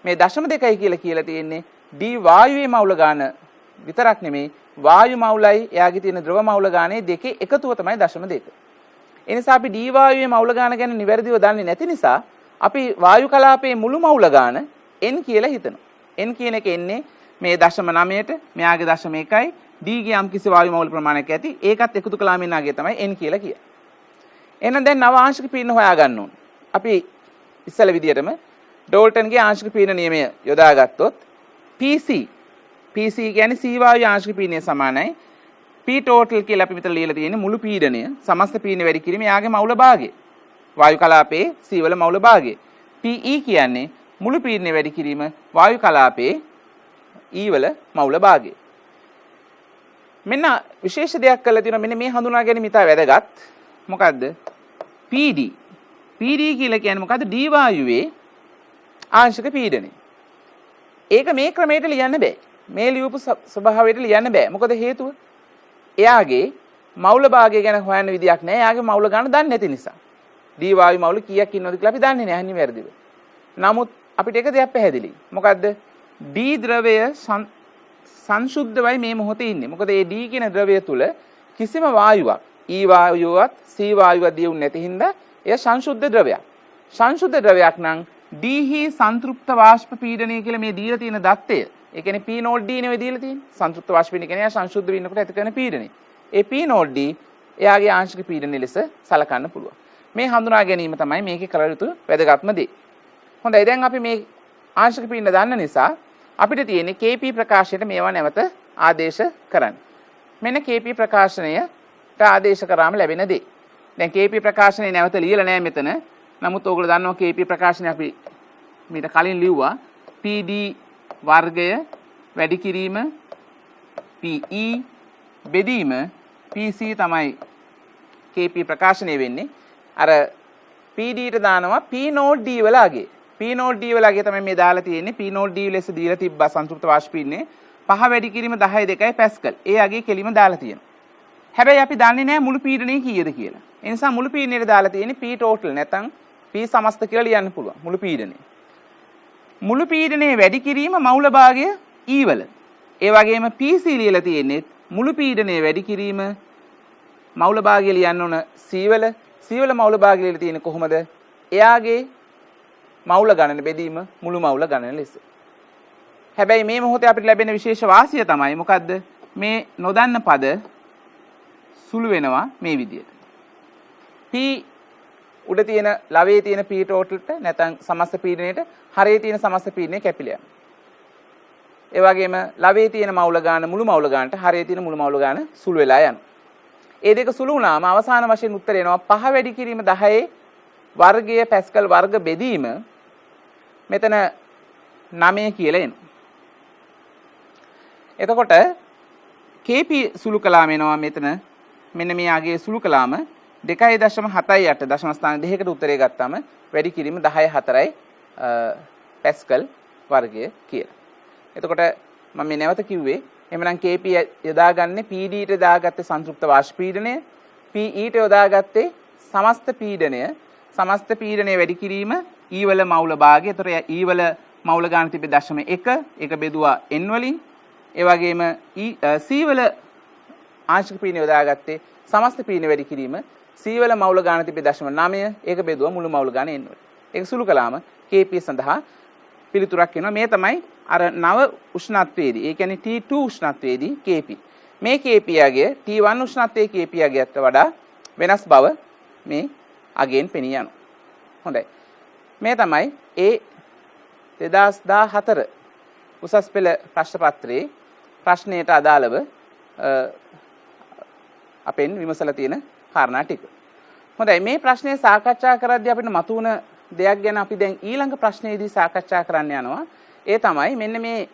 මේ දශම 2යි කියලා තියෙන්නේ D වායුවේ මවුල ගාන විතරක් නෙමෙයි වායු මවුලයි එයාගේ තියෙන ද්‍රව මවුල ගානේ දෙකේ එකතුව තමයි දශම 2. ඒ නිසා අපි D වායුවේ මවුල ගාන ගැන නිවැරදිව දන්නේ නැති නිසා අපි වායු කලාපයේ මුළු මවුල ගාන n කියලා හිතනවා. n කියන එක එන්නේ මේ දශම 9ට මෙයාගේ දශම 1යි D ගේ යම් කිසි වායු මවුල ප්‍රමාණයක් ඇති ඒකත් එකතු කළාම එනාගේ තමයි n කියලා කියන්නේ. එහෙනම් දැන් නව ආංශික පීඩන හොයාගන්න ඕනේ. අපි ඉස්සල විදියටම ඩෝල්ටන්ගේ ආංශික පීඩන නියමය යොදාගත්තොත් PC කියන්නේ C වායු ආංශික පීඩනය සමානයි P total කියලා අපි මෙතන ලියලා තියෙන්නේ මුළු පීඩනය සමස්ත පීඩනය වැඩි කිරීම යාගේ මවුල භාගය. වායු කලාපයේ C වල මවුල භාගය. PE කියන්නේ මුළු පීඩනය වැඩි කිරීම වායු කලාපයේ E වල මවුල භාගය. මෙන්න විශේෂ දෙයක් කරලා තියෙනවා මෙන්න මේ හඳුනා ගැනීම ඉතා වැදගත්. මොකද්ද? PD කියලා කියන්නේ මොකද්ද? D වායුවේ ආංශික පීඩනය. ඒක මේ ක්‍රමයට ලියන්න බෑ. මේ ලියපු ස්වභාවයට ලියන්න බෑ. මොකද හේතුව? එයාගේ මවුල භාගය ගැන හොයන්න විදියක් නැහැ. එයාගේ මවුල ගන්න දන්නේ නැති නිසා. D වායු මවුල කීයක් ඉන්නවද කියලා අපි දන්නේ නැහැ නිවැරදිව. නමුත් අපිට එක දෙයක් පැහැදිලි. මොකද්ද? D ද්‍රවය සංශුද්ධවයි මේ මොහොතේ ඉන්නේ. මොකද මේ D කියන ද්‍රවය තුල කිසිම වායුවක් E වායුවත් C වායුවත් දියුනේ නැති හින්දා එය සංශුද්ධ ද්‍රවයක්. සංශුද්ධ ද්‍රවයක් නම් D හි සංතෘප්ත වාෂ්ප පීඩනය කියලා මේ දීලා තියෙන දත්තය. ඒ කියන්නේ P නෝඩ් D නෙවෙයි දීලා තියෙන්නේ. සංතෘප්ත වාෂ්ප පීඩනය කියන්නේ සංශුද්ධ වෙනකොට ඇති කරන පීඩනය. ඒ P නෝඩ් D එයාගේ ආංශික පීඩනය ලෙස සලකන්න පුළුවන්. මේ හඳුනා ගැනීම තමයි මේකේ කළ යුතු වැදගත්ම දේ. හොඳයි දැන් අපි මේ ආංශික පීඩන දන්න නිසා අපිට තියෙන්නේ KP ප්‍රකාශයට මේවා නැවත ආදේශ කරන්න. මෙන්න KP ප්‍රකාශනයට ආදේශ කරාම ලැබෙන දේ. දැන් KP ප්‍රකාශනය නැවත ලියලා නැහැ මෙතන. නමුත් ඕගොල්ලෝ දන්නවා KP ප්‍රකාශනය අපි මීට කලින් ලිව්වා. PD වර්ගය වැඩි කිරීම PE බෙදීම PC තමයි KP ප්‍රකාශනය වෙන්නේ. අර PD ට දානවා P node D වලගේ. P node D වලගේ තමයි මේ දාලා තියෙන්නේ. P නෝඩ් D ලෙස දීලා තිබ්බා සංතෘප්ත වාෂ්ප පීඩනය 5 වැඩි කිරීම 10.2 පැස්කල්. ඒ අගේ කෙලිම දාලා තියෙනවා. හැබැයි අපි දන්නේ නැහැ මුළු පීඩනය කීයද කියලා. ඒ නිසා මුළු පීඩනයට දාලා තියෙන්නේ P total නැත්නම් P සමස්ත කියලා ලියන්න පුළුවන් මුළු පීඩනය. මුළු පීඩනයේ වැඩි කිරීම මවුල භාගය E වල. ඒ වගේම PC ලියලා තියෙන්නේ මුළු පීඩනයේ වැඩි කිරීම මවුල භාගය ලියන්න ඕන C වල. C වල මවුල භාගය ලියලා තියෙන්නේ කොහොමද? එයාගේ මවුල ගණන බෙදීම මුළු මවුල ගණන ලෙස. හැබැයි මේ මොහොතේ අපිට ලැබෙන විශේෂ වාසිය තමයි මොකද්ද? මේ නොදන්න පද සුළු වෙනවා මේ විදියට. P උඩ තියෙන ලවයේ තියෙන P totalට නැත්නම් සමස්ත පීඩනයට හරේ තියෙන සමස්ත පීඩනය කැපිලා යනවා. ඒ වගේම ලවයේ තියෙන මවුල ගාන මුළු මවුල ගානට හරේ තියෙන මුළු මවුල ගාන සුළු වෙලා යනවා. ඒ දෙක සුළු වුණාම අවසාන වශයෙන් උත්තර එනවා 5 වැඩි කිරීම 10 වර්ගය පැස්කල් වර්ග බෙදීම මෙතන 9 කියලා එනවා. එතකොට KP සුළු කළාම එනවා මෙතන මෙන්න මේ ආගේ සුළු කළාම 2.78 දශම ස්ථාන දෙකකට උත්තරේ ගත්තාම වැඩි කිරීම 10.4යි පැස්කල් වර්ගය කියලා. එතකොට මම මේ නැවත කිව්වේ එhmenan KP යොදාගන්නේ PD ට දාගත්තේ සංතෘප්ත වාෂ්ප පීඩනය PE ට යොදාගත්තේ සමස්ත පීඩනය වැඩි කිරීම E වල මවුල භාගය. එතකොට E වල මවුල ගාන තිබේ 0.1 ඒක බෙදුවා n වලින්. ඒ වගේම C වල ආංශික පීඩනය යොදාගත්තේ සමස්ත පීඩනය වැඩි කිරීම C වල මවුල ගාන තිබේ 0.9 ඒක බෙදුවා මුළු මවුල ගාන n වලින්. ඒක සුළු කළාම KP සඳහා පිළිතුරක් එනවා. මේ තමයි අර නව උෂ්ණත්වයේදී ඒ කියන්නේ T2 උෂ්ණත්වයේදී Kp. මේ Kp අගය T1 උෂ්ණත්වයේ Kp අගයට වඩා වෙනස් බව මේ අගයෙන් පෙනී යනවා. හොඳයි. මේ තමයි ඒ 2014 උසස් පෙළ ප්‍රශ්න පත්‍රයේ ප්‍රශ්නයට අදාළව අපෙන් විමසලා තියෙන කාරණා ටික. හොඳයි, මේ ප්‍රශ්නේ සාකච්ඡා කරද්දී අපිට මතුවන දෙයක් ගැන අපි දැන් ඊළඟ ප්‍රශ්නයේදී සාකච්ඡා කරන්න යනවා. ඒ තමයි මෙන්න මේ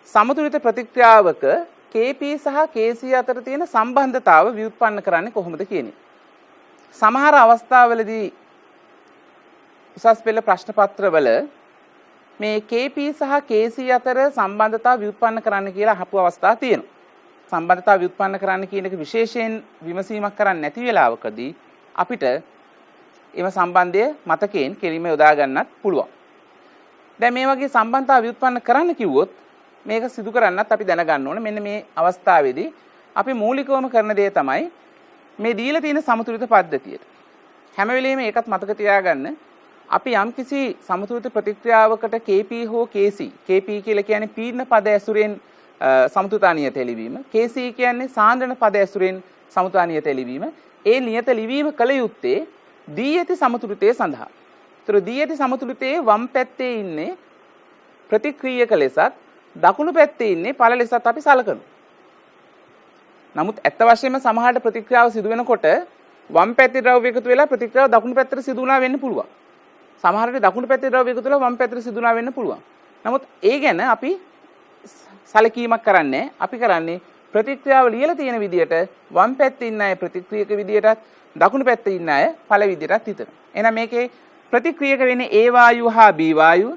සමතුලිත ප්‍රතික්‍රියාවක Kp සහ Kc අතර තියෙන සම්බන්ධතාව ව්‍යුත්පන්න කරන්නේ කොහොමද කියන එක. සමහර අවස්ථාවලදී උසස් පෙළ ප්‍රශ්න පත්‍රවල මේ Kp සහ Kc අතර සම්බන්ධතාව ව්‍යුත්පන්න කරන්න කියලා අහපු අවස්ථා තියෙනවා. සම්බන්ධතාව ව්‍යුත්පන්න කරන්න කියන එක විශේෂයෙන් විමසීමක් කරන්න නැති වෙලාවකදී අපිට එම සම්බන්ධය මතකයෙන් කෙලින්ම යොදා ගන්නත් පුළුවන්. දැන් මේ වගේ සම්බන්ධතාව ව්‍යුත්පන්න කරන්න කිව්වොත් මේක සිදු කරන්නත් අපි දැනගන්න ඕනේ. මෙන්න මේ අවස්ථාවේදී අපි මූලිකවම කරන දේ තමයි මේ දීලා තියෙන සමතුලිත පද්ධතියට හැම වෙලෙම ඒකත් මතක තියාගන්න. අපි යම්කිසි සමතුලිත ප්‍රතික්‍රියාවකට Kp හෝ Kc, Kp කියලා කියන්නේ පීඩන පද ඇසුරෙන් සමතුලිත නියත එළවීම, Kc කියන්නේ සාන්ද්‍රණ පද ඇසුරෙන් සමතුලිත නියත එළවීම. ඒ නියත ලිවීම කළ යුත්තේ දී ඇති සමතුලිතය සඳහා. ඒතර දී ඇති සමතුලිතයේ වම් පැත්තේ ඉන්නේ ප්‍රතික්‍රියක ලෙසත් දකුණු පැත්තේ ඉන්නේ ඵල ලෙසත් අපි සලකනවා. නමුත් ඇත්ත වශයෙන්ම සමහරට ප්‍රතික්‍රියාව සිදු වෙනකොට වම් පැත්තේ ද්‍රව්‍ය එකතු වෙලා ප්‍රතික්‍රියාව දකුණු පැත්තට සිදු වුණා වෙන්න පුළුවන්. සමහරට දකුණු පැත්තේ ද්‍රව්‍ය එකතු වෙලා වම් පැත්තට සිදු වුණා වෙන්න පුළුවන්. නමුත් ඒ ගැන අපි සැලකීමක් කරන්නේ. අපි කරන්නේ ප්‍රතික්‍රියාව ලියලා තියෙන විදිහට වම් පැත්තේ ඉන්න අය ප්‍රතික්‍රියක විදිහටත් දකුණු පැත්තේ ඉන්න අය ඵල විදිහටත් හිතනවා. එහෙනම් මේකේ ප්‍රතික්‍රියක වෙන්නේ A වායුව හා B වායුව.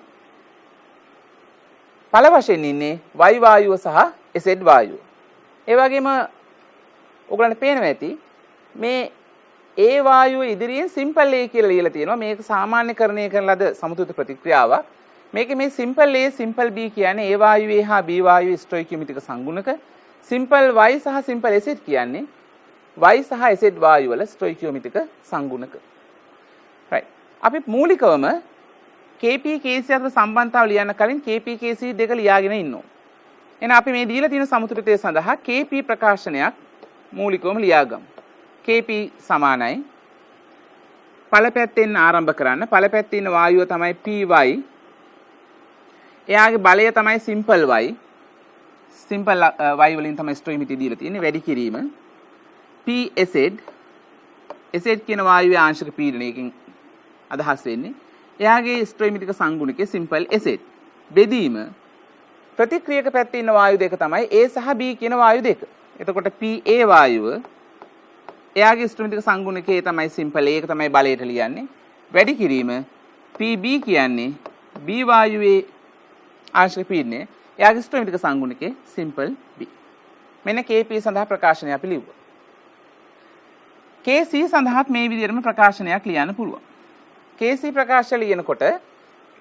ඵල වශයෙන් ඉන්නේ Y වායුව සහ Z වායුව. ඒ වගේම ඔයගලන්ට පේනවා ඇති මේ A වායුව ඉදිරියෙන් සිම්පල් A කියලා ලියලා තියෙනවා. මේක සාමාන්‍යකරණය කරන ලද සමතුලිත ප්‍රතික්‍රියාවක්. මේකේ මේ සිම්පල් A සිම්පල් B කියන්නේ A වායුවේ හා B වායුවේ ස්ටොයිකියොමෙට්‍රික සංගුණක. සිම්පල් Y සහ සිම්පල් Z කියන්නේ Y සහ Z වායු වල ස්ටොයිකියොමෙට්‍රික සංගුණක. right. අපි මූලිකවම Kp Kc අතර සම්බන්ධතාව ලියන්න කලින් Kp Kc දෙක ලියාගෙන ඉන්නවා. එහෙනම් අපි මේ දීලා තියෙන සමතුලිතය සඳහා Kp ප්‍රකාශනයක් මූලිකවම ලියාගමු. Kp සමානයි ඵල පැත්තෙන් ආරම්භ කරන්න. ඵල පැත්තේ ඉන්න වායුව තමයි Py. එයාගේ බලය තමයි සිම්පල් Y. සිම්පල් Y වලින් තමයි ස්ටොයිකියොමෙට්‍රි දීලා තියෙන්නේ. වැඩි කිරීම Pz. Z කියන වායුවේ ආංශික පීඩනයකින් අදහස් වෙන්නේ. එයාගේ ස්ටොයිකියොමෙට්‍රික සංගුණකයේ සිම්පල් Z. බෙදීම ප්‍රතික්‍රියක පැත්තේ ඉන්න වායු දෙක තමයි A සහ B කියන වායු දෙක. එතකොට Pa වායුව එයාගේ ස්ටොයිකියොමෙට්‍රික සංගුණකයේ තමයි සිම්පල් A. ඒක තමයි බලයට ලියන්නේ. වැඩි කිරීම Pb කියන්නේ B වායුවේ ආංශික පීඩනය. එයාගේ ස්ටොයිකියොමෙට්‍රික සංගුණකයේ සිම්පල් B. මෙන්න Kp සඳහා ප්‍රකාශනය අපි ලිව්වා. Kc සඳහාත් මේ විදිහටම ප්‍රකාශනයක් ලියන්න පුළුවන්. Kc ප්‍රකාශය ලියනකොට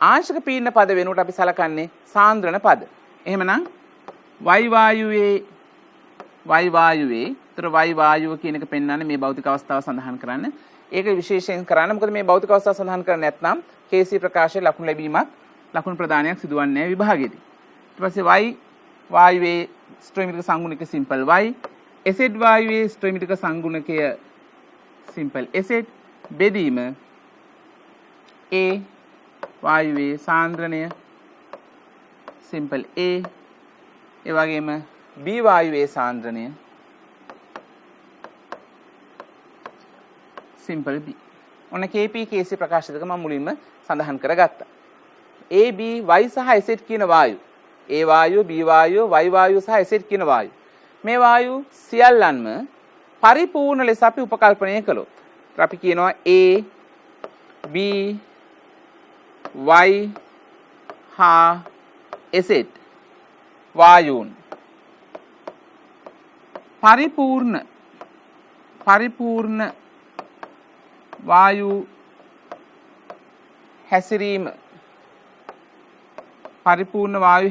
ආංශික පීඩන පද වෙනුවට අපි සලකන්නේ සාන්ද්‍රණ පද. එහෙමනම් Y වායුවේ ඒතර Y වායුව කියන එක පෙන්වන්නේ මේ භෞතික අවස්ථාව සඳහන් කරන්න. ඒක විශේෂයෙන් කරන්න. මොකද මේ භෞතික අවස්ථාව සඳහන් කරන්නේ නැත්නම් Kc ප්‍රකාශයේ ලකුණු ලැබීමක් ලකුණු ප්‍රදානයක් සිදුවන්නේ නැහැ විභාගයේදී. ඊට පස්සේ Y වායුවේ ස්ටොයිකියොමෙට්‍රික සංගුණකය සිම්පල් Y. Z වායුවේ ස්ටොයිකියොමෙට්‍රික සංගුණකය සිම්පල් Z. බෙදීම A වායුවේ සාන්ද්‍රණය සිම්පල් A. ඒ වගේම B වායුවේ සාන්ද්‍රණය සිම්පල් B. ඔන්න Kp Kc ප්‍රකාශ දෙක මම මුලින්ම සඳහන් කරගත්තා. A B Y සහ Z කියන වායු. A වායුව, B වායුව, Y වායුව සහ Z කියන වායු. මේ වායු සියල්ලන්ම පරිපූර්ණ ලෙස අපි උපකල්පනය කළොත් අපි කියනවා A B Y හා Z වායුන් පරිපූර්ණ වායු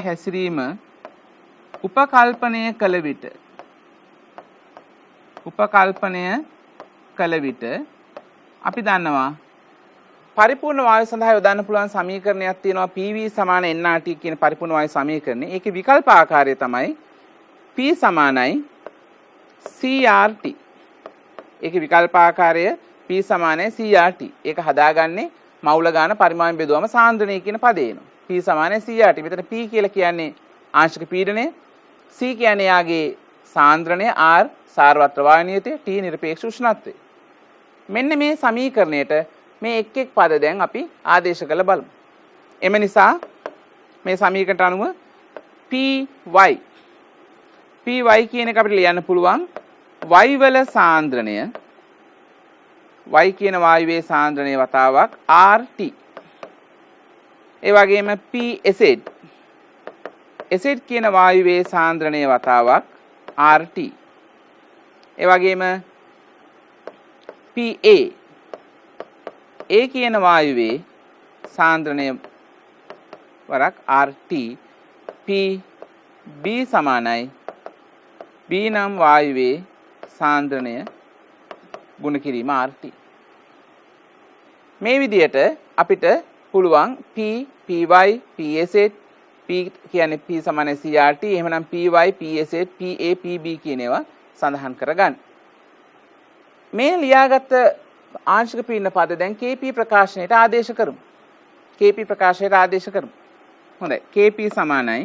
හැසිරීම උපකල්පනය කළ විට අපි දන්නවා පරිපූර්ණ වායු සඳහා යොදන්න පුළුවන් සමීකරණයක් තියෙනවා PV සමාන nRT කියන පරිපූර්ණ වායු සමීකරණය. ඒකේ විකල්ප ආකාරය තමයි P සමානයි CRT. ඒකේ විකල්ප ආකාරය P සමානයි CRT. ඒක හදාගන්නේ මවුල ගාන පරිමාණ බෙදුවම සාන්ද්‍රණය කියන පදේ එනවා. P සමානයි CRT. මෙතන P කියලා කියන්නේ ආංශික පීඩනය, C කියන්නේ යාගේ සාන්ද්‍රණය, R සාරවත්‍ර වායු නියතය, T නිරපේක්ෂ උෂ්ණත්වය. මෙන්න මේ සමීකරණයට මේ එක් එක් පද දැන් අපි ආදේශ කරලා බලමු. එම නිසා මේ සමීකරණයට අනුව PY කියන එක අපිට ලියන්න පුළුවන් y වල සාන්ද්‍රණය, y කියන වායුවේ සාන්ද්‍රණය වතාවක් RT. ඒ වගේම PZ කියන වායුවේ සාන්ද්‍රණය වතාවක් RT. ඒ වගේම PA කියන වායුවේ සාන්ද්‍රණය වරක් RT. PB සමානයි B නම් වායුවේ සාන්ද්‍රණය ගුණ කිරීම RT. මේ විදිහට අපිට පුළුවන් P, PY, PZ, P කියන්නේ P සමානයි CRT, එහෙමනම් PY, PZ, PA, PB කියන ඒවා සඳහන් කරගන්න. මේ ලියාගත් ආංශික පීඩන පද දැන් KP ප්‍රකාශනයට ආදේශ කරමු. KP ප්‍රකාශනයට ආදේශ කරමු. හොඳයි. KP සමානයි.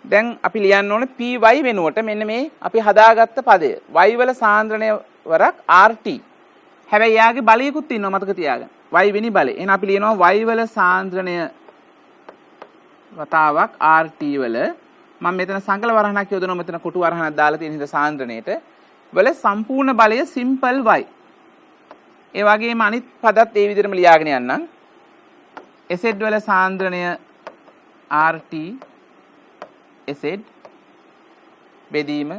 දැන් අපි ලියන්න ඕනේ PY වෙනුවට මෙන්න මේ අපි හදාගත්ත පදය. y වල සාන්ද්‍රණය වරක් RT. හැබැයි යාගේ බලයකුත් ඉන්නවා මතක තියාගන්න. y වෙනි බලය. එහෙනම් අපි ලියනවා y වල සාන්ද්‍රණය වතාවක් RT වල මම මෙතන සංකල වරහණක් යොදනවා, මෙතන කොටු වරහණක් දාලා තියෙන හින්දා සාන්ද්‍රණයට වල සම්පූර්ණ බලය සිම්පල් y. ඒ වගේම අනිත් පදත් ඒ විදිහටම ලියාගෙන යන්නම්. Z වල සාන්ද්‍රණය RT Z බෙදීම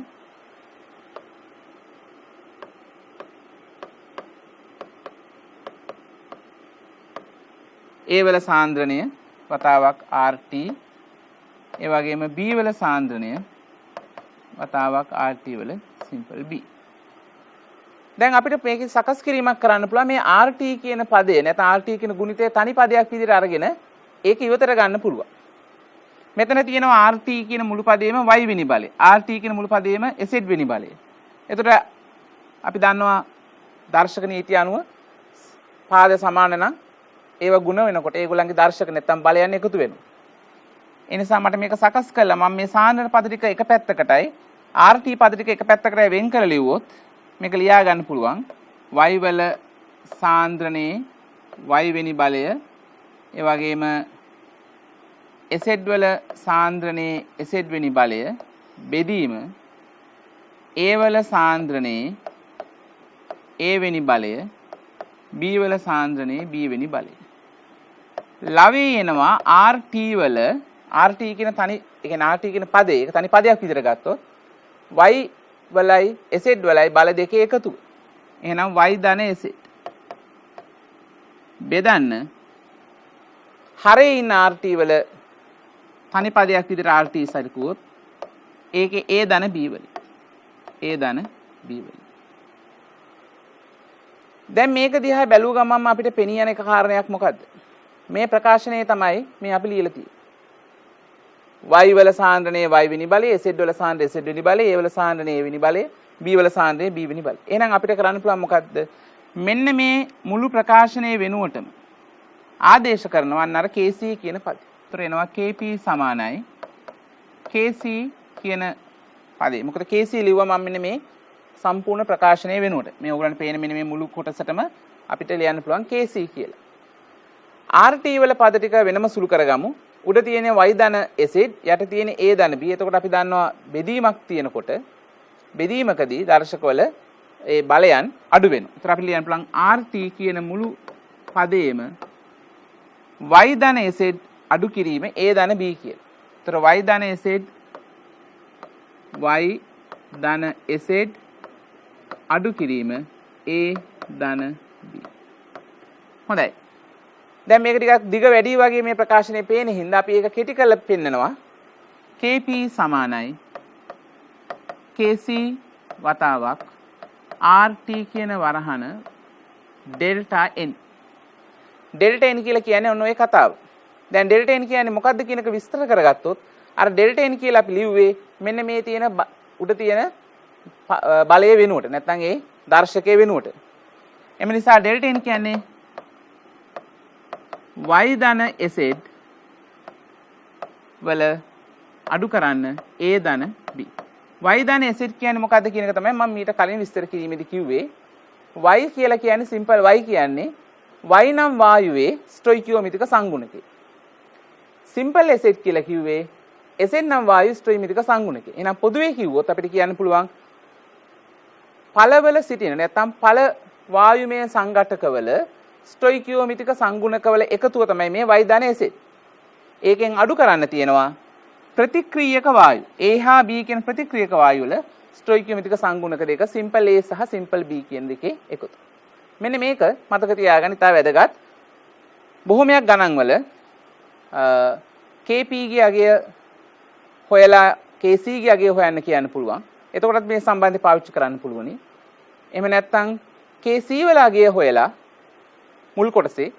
A වල සාන්ද්‍රණය වතාවක් RT. ඒ වගේම B වල සාන්ද්‍රණය වතාවක් RT වල සිම්පල් B. දැන් අපිට මේක සකස් කිරීමක් කරන්න පුළුවන්. මේ RT කියන පදය නැත්නම් RT කියන ගුණිතය තනි පදයක් විදිහට අරගෙන ඒක ඉවතට ගන්න පුළුවන්. මෙතන තියෙනවා RT කියන මුළු පදේම y වෙනි බලය, RT කියන මුළු පදේම Z වෙනි බලය. එතකොට අපි දන්නවා දර්ශක නීතිය අනුව පාද සමාන නම් ඒව ගුණ වෙනකොට ඒගොල්ලන්ගේ දර්ශක නැත්නම් බලයන් එකතු වෙනවා. ඒ නිසා මට මේක සකස් කළා මම මේ සාන්ද්‍රණ පද ටික එක පැත්තකටයි RT පද ටික එක පැත්තකටයි වෙන් කරලා ලිව්වොත් මේක ලියා ගන්න පුළුවන්. y වල සාන්ද්‍රණේ y වෙනි බලය, ඒ වගේම Z වල සාන්ද්‍රණේ Z වෙනි බලය බෙදීම A වල සාන්ද්‍රණේ A වෙනි බලය, B වල සාන්ද්‍රණේ B වෙනි බලය. ලවේ එනවා RT වල RT කියන තනි, ඒ කියන්නේ RT කියන පදේ ඒක තනි පදයක් විදිහට ගත්තොත් y වලයි Z වලයි බල දෙකේ එකතු. එහෙනම් y ධන Z බෙදන්න හරේ ඉන්න RT වල තනි පදයක් විදිහට RT සරිකුවොත් ඒකේ A ධන B වලින් A ධන B වලින්. දැන් මේක දිහා බැලුව ගමන්ම අපිට පෙනී යන එක කාරණයක් මොකද්ද? මේ ප්‍රකාශනයේ තමයි මේ අපි ලියලා තියෙන්නේ. y වල සාන්ද්‍රණයේ y වෙනි බලය, Z වල සාන්ද්‍රණයේ Z වෙනි බලය, A වල සාන්ද්‍රණයේ A වෙනි බලය, B වල සාන්ද්‍රණයේ B වෙනි බලය. එහෙනම් අපිට කරන්න පුළුවන් මොකද්ද? මෙන්න මේ මුළු ප්‍රකාශනයේ වෙනුවටම ආදේශ කරනවා අන්න අර KC කියන පදේ. ඒතර එනවා KP සමානයි KC කියන පදේ. මොකද KC ලිව්වා මම මෙන්න මේ සම්පූර්ණ ප්‍රකාශනයේ වෙනුවට. මේ ඔයගලන්ට පේන මෙන්න මේ මුළු කොටසටම අපිට ලියන්න පුළුවන් KC කියලා. RT වල පද ටික වෙනම සුළු කරගමු. උඩ තියෙන y ධන Z, යට තියෙන A ධන B. එතකොට අපි දන්නවා බෙදීමක් තියෙනකොට බෙදීමකදී දර්ශකවල ඒ බලයන් අඩු වෙනවා. ඒතර අපි ලියන්න පුළුවන් RT කියන මුළු පදේම y ධන Z අඩු කිරීම A ධන B කියලා. ඒතර y ධන Z අඩු කිරීම A ධන B. හොඳයි. දැන් මේක ටිකක් දිග වැඩි වගේ මේ ප්‍රකාශනයේ පේන හින්දා අපි ඒක කෙටි කරලා පෙන්නනවා. KP සමානයි KC වතාවක් RT කියන වරහන ඩෙල්ටා N. ඩෙල්ටා n කියලා කියන්නේ ඔන්න ඔය කතාව. දැන් ඩෙල්ටා n කියන්නේ මොකද්ද කියන එක විස්තර කරගත්තොත් අර ඩෙල්ටා n කියලා අපි ලිව්වේ මෙන්න මේ තියෙන උඩ තියෙන බලය වෙනුවට නැත්නම් ඒ දර්ශකයේ වෙනුවට. එම නිසා ඩෙල්ටා n කියන්නේ y ධන z වල අඩු කරන්න a ධන b. y ධන z කියන්නේ මොකද්ද කියන එක තමයි මම මීට කලින් විස්තර කිරීමේදී කිව්වේ. y කියලා කියන්නේ සිම්පල් y කියන්නේ y නම් වායුවේ ස්ටොයිකියෝමිතික සංගුණකය. සිම්පල් z කියලා කිව්වේ z නම් වායු ස්ටොයිකියෝමිතික සංගුණකය. එහෙනම් පොදුවේ කිව්වොත් අපිට කියන්න පුළුවන් පළවල සිටින නැත්නම් පළ වායුමය සංඝටකවල ස්ටොයිකියෝමිතික සංගුණකවල එකතුව තමයි මේ y ධන z. ඒකෙන් අඩු කරන්න තියෙනවා ප්‍රතික්‍රියක වායු. A හා B කියන ප්‍රතික්‍රියක වායු වල ස්ටොයිකියෝමිතික සංගුණක දෙක සිම්පල් A සහ සිම්පල් B කියන දෙකේ එකතු. මෙන්න මේක මතක තියාගන්න ඉතාල වැදගත්. බොහොමයක් ගණන් වල Kp ගේ අගය හොයලා Kc ගේ අගය හොයන්න කියන්න පුළුවන්. එතකොටත් මේ සම්බන්ධය පාවිච්චි කරන්න පුළුවනි. එහෙම නැත්නම් Kc වල අගය හොයලා මුල් කොටසේ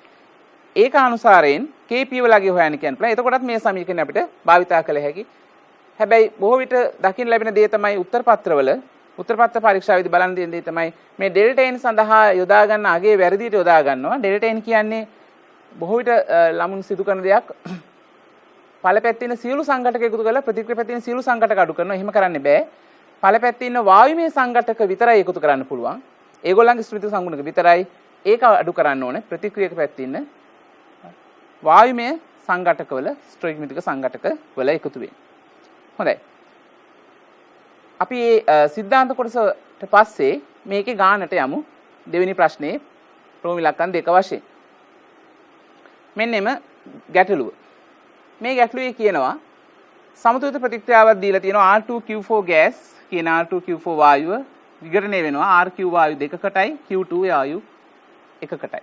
ඒක අනුසාරයෙන් Kp වල අගය හොයන්න කියන්න පුළුවන්. එතකොටත් මේ සමීකරණය අපිට භාවිතා කළ හැකි. හැබැයි බොහෝ විට දකින්න ලැබෙන දේ තමයි උත්තර පත්‍රවල උත්තර පත්‍ර පරීක්ෂාවේදී බලන්න තියෙන දේ තමයි මේ ඩෙල්ටා n සඳහා යොදා ගන්න අගේ වැරදියට යොදා ගන්නවා. ඩෙල්ටා n කියන්නේ බොහෝ විට ළමුන් සිදු කරන දෙයක්. ඵලපැත්තේ ඉන්න සියලු සංඝටක එකතු කරලා ප්‍රතික්‍රියා පැත්තේ ඉන්න සියලු සංඝටක අඩු කරනවා. එහෙම කරන්න බෑ. ඵලපැත්තේ ඉන්න වායුමය සංඝටක විතරයි එකතු කරන්න පුළුවන්. ඒගොල්ලන්ගේ ස්මෘති සංගුණක විතරයි ඒක අඩු කරන්න ඕනේ. ප්‍රතික්‍රියක පැත්තේ ඉන්න වායුමය සංඝටකවල ස්ටොයිකියෝමිතික සංඝටකවල එකතු වෙන්නේ. හොඳයි. අපි මේ සිද්ධාන්ත කොටසට පස්සේ මේකේ ගානට යමු. දෙවෙනි ප්‍රශ්නේ ප්‍රෝම ඉලක්කම් දෙක වශයෙන්. මෙන්නෙම ගැටලුව. මේ ගැටලුවේ කියනවා සමතුලිත ප්‍රතික්‍රියාවක් දීලා තියෙනවා R2Q4 gas කියන R2Q4 වායුව විඝටනය වෙනවා RQ වායු දෙකකටයි Q2 වායු එකකටයි.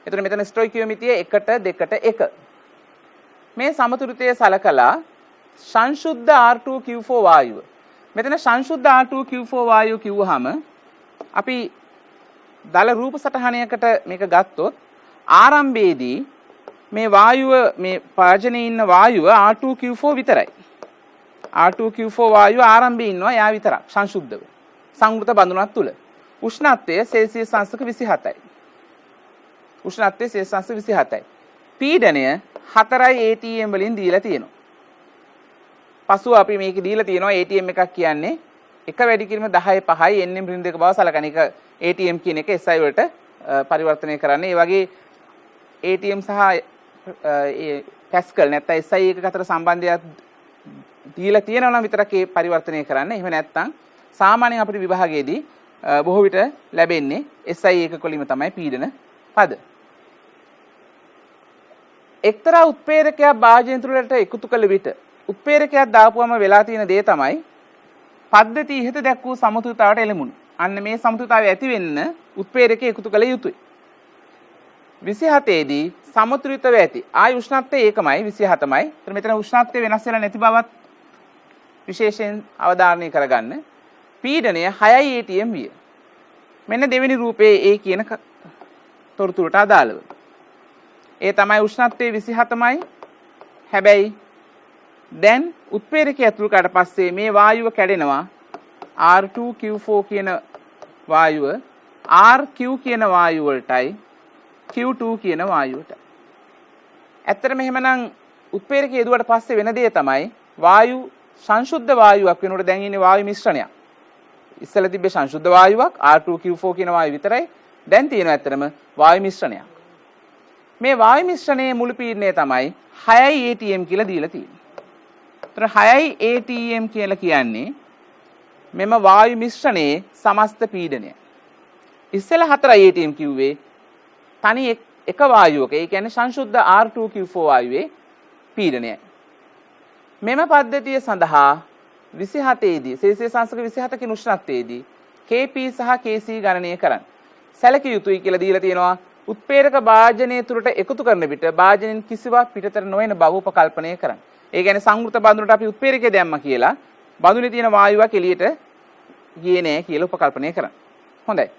එතකොට මෙතන ස්ටොයිකියෝමිතිය 1ට 2ට 1. මේ සමතුලිතය සලකලා සංශුද්ධ R2Q4 වායුව. මෙතන සංශුද්ධ R2Q4 වායුව කිව්වහම අපි දල රූප සටහනයකට මේක ගත්තොත් ආරම්භයේදී මේ වායුව මේ පාජනේ ඉන්න වායුව R2Q4 විතරයි. R2Q4 වායුව ආරම්භයේ ඉන්නවා යා විතරක් සංශුද්ධව. සංවෘත බඳුනක් තුල. උෂ්ණත්වය සෙල්සියස් අංශක 27යි. උෂ්ණත්වය සෙල්සියස් අංශක 27යි. පීඩනය 4යි ATM වලින් දීලා තියෙනවා. පසුව අපි මේක දීලා තියෙනවා ATM එකක් කියන්නේ එක වැඩි කිරීම 10/5යි NM ඍණ දෙක බව සලකන එක ATM කියන එක SI වලට පරිවර්තනය කරන්නේ. ඒ වගේ ATM සහ පැස්කල් නැත්නම් SI එක අතර සම්බන්ධයක් දීලා තියෙනවා නම් විතරක් ඒ පරිවර්තනය කරන්න. එහෙම නැත්නම් සාමාන්‍යයෙන් අපිට විභාගයේදී බොහෝ විට ලැබෙන්නේ SI එකක වලින්ම තමයි පීඩන පද. එක්තරා උත්ප්‍රේරකයක් භාජන තුළට එකතු කළ විට උත්ප්‍රේරකයක් දාපුවම වෙලා තියෙන දේ තමයි පද්ධති ඉහත දැක් වූ සමතුලිතතාවට එළඹුණු. අන්න මේ සමතුලිතතාවය ඇති වෙන්න උත්ප්‍රේරකය එකතු කළ යුතුයි. 27 දී සමතුලිතව ඇති. ආයි උෂ්ණත්වය ඒකමයි 27මයි. ඒතර මෙතන උෂ්ණත්වය වෙනස් වෙලා නැති බවත් විශේෂයෙන් අවධාරණය කරගන්න. පීඩනය 6යි ATM විය. මෙන්න දෙවෙනි රූපයේ ඒ කියන තොරතුරට අදාළව. ඒ තමයි උෂ්ණත්වය 27මයි. හැබැයි දැන් උත්ප්‍රේරකය ඇතුළු කරාට පස්සේ මේ වායුව කැඩෙනවා R2Q4 කියන වායුව RQ කියන වායුව වලටයි Q2 කියන වායුවට. ඇත්තටම එහෙමනම් උත්ප්‍රේරකය යදුවට පස්සේ වෙන දේ තමයි වායු සංශුද්ධ වායුවක් වෙනකොට දැන් ඉන්නේ වායු මිශ්‍රණයක්. ඉස්සෙල්ලා තිබ්බේ සංශුද්ධ වායුවක් R2Q4 කියන වායුව විතරයි. දැන් තියෙනවා ඇත්තටම වායු මිශ්‍රණයක්. මේ වායු මිශ්‍රණයේ මුළු පීඩනය තමයි 6යි ATM කියලා දීලා තියෙන්නේ. ඒතර 6යි ATM කියලා කියන්නේ මෙම වායු මිශ්‍රණයේ සමස්ත පීඩනය. ඉස්සෙල්ලා 4යි ATM කිව්වේ තනි එක වායුවක. ඒ කියන්නේ සංශුද්ධ R2Q4 වායුවේ පීඩනයයි. මෙම පද්ධතිය සඳහා 27 දී සෙල්සියස් අංශක 27 කින් උෂ්ණත්වයේදී Kp සහ Kc ගණනය කරන්න. සැලකිය යුතුයි කියලා දීලා තියෙනවා. උත්ප්‍රේරක භාජනයේ තුරට එකතු කරන විට භාජනෙන් කිසිවක් පිටතට නොවන බව උපකල්පනය කරන්න. ඒ කියන්නේ සංවෘත බඳුනට අපි උත්ප්‍රේරකය දැම්මා කියලා බඳුනේ තියෙන වායුවක් එළියට ගියේ නෑ කියලා උපකල්පනය කරන්න. හොඳයි.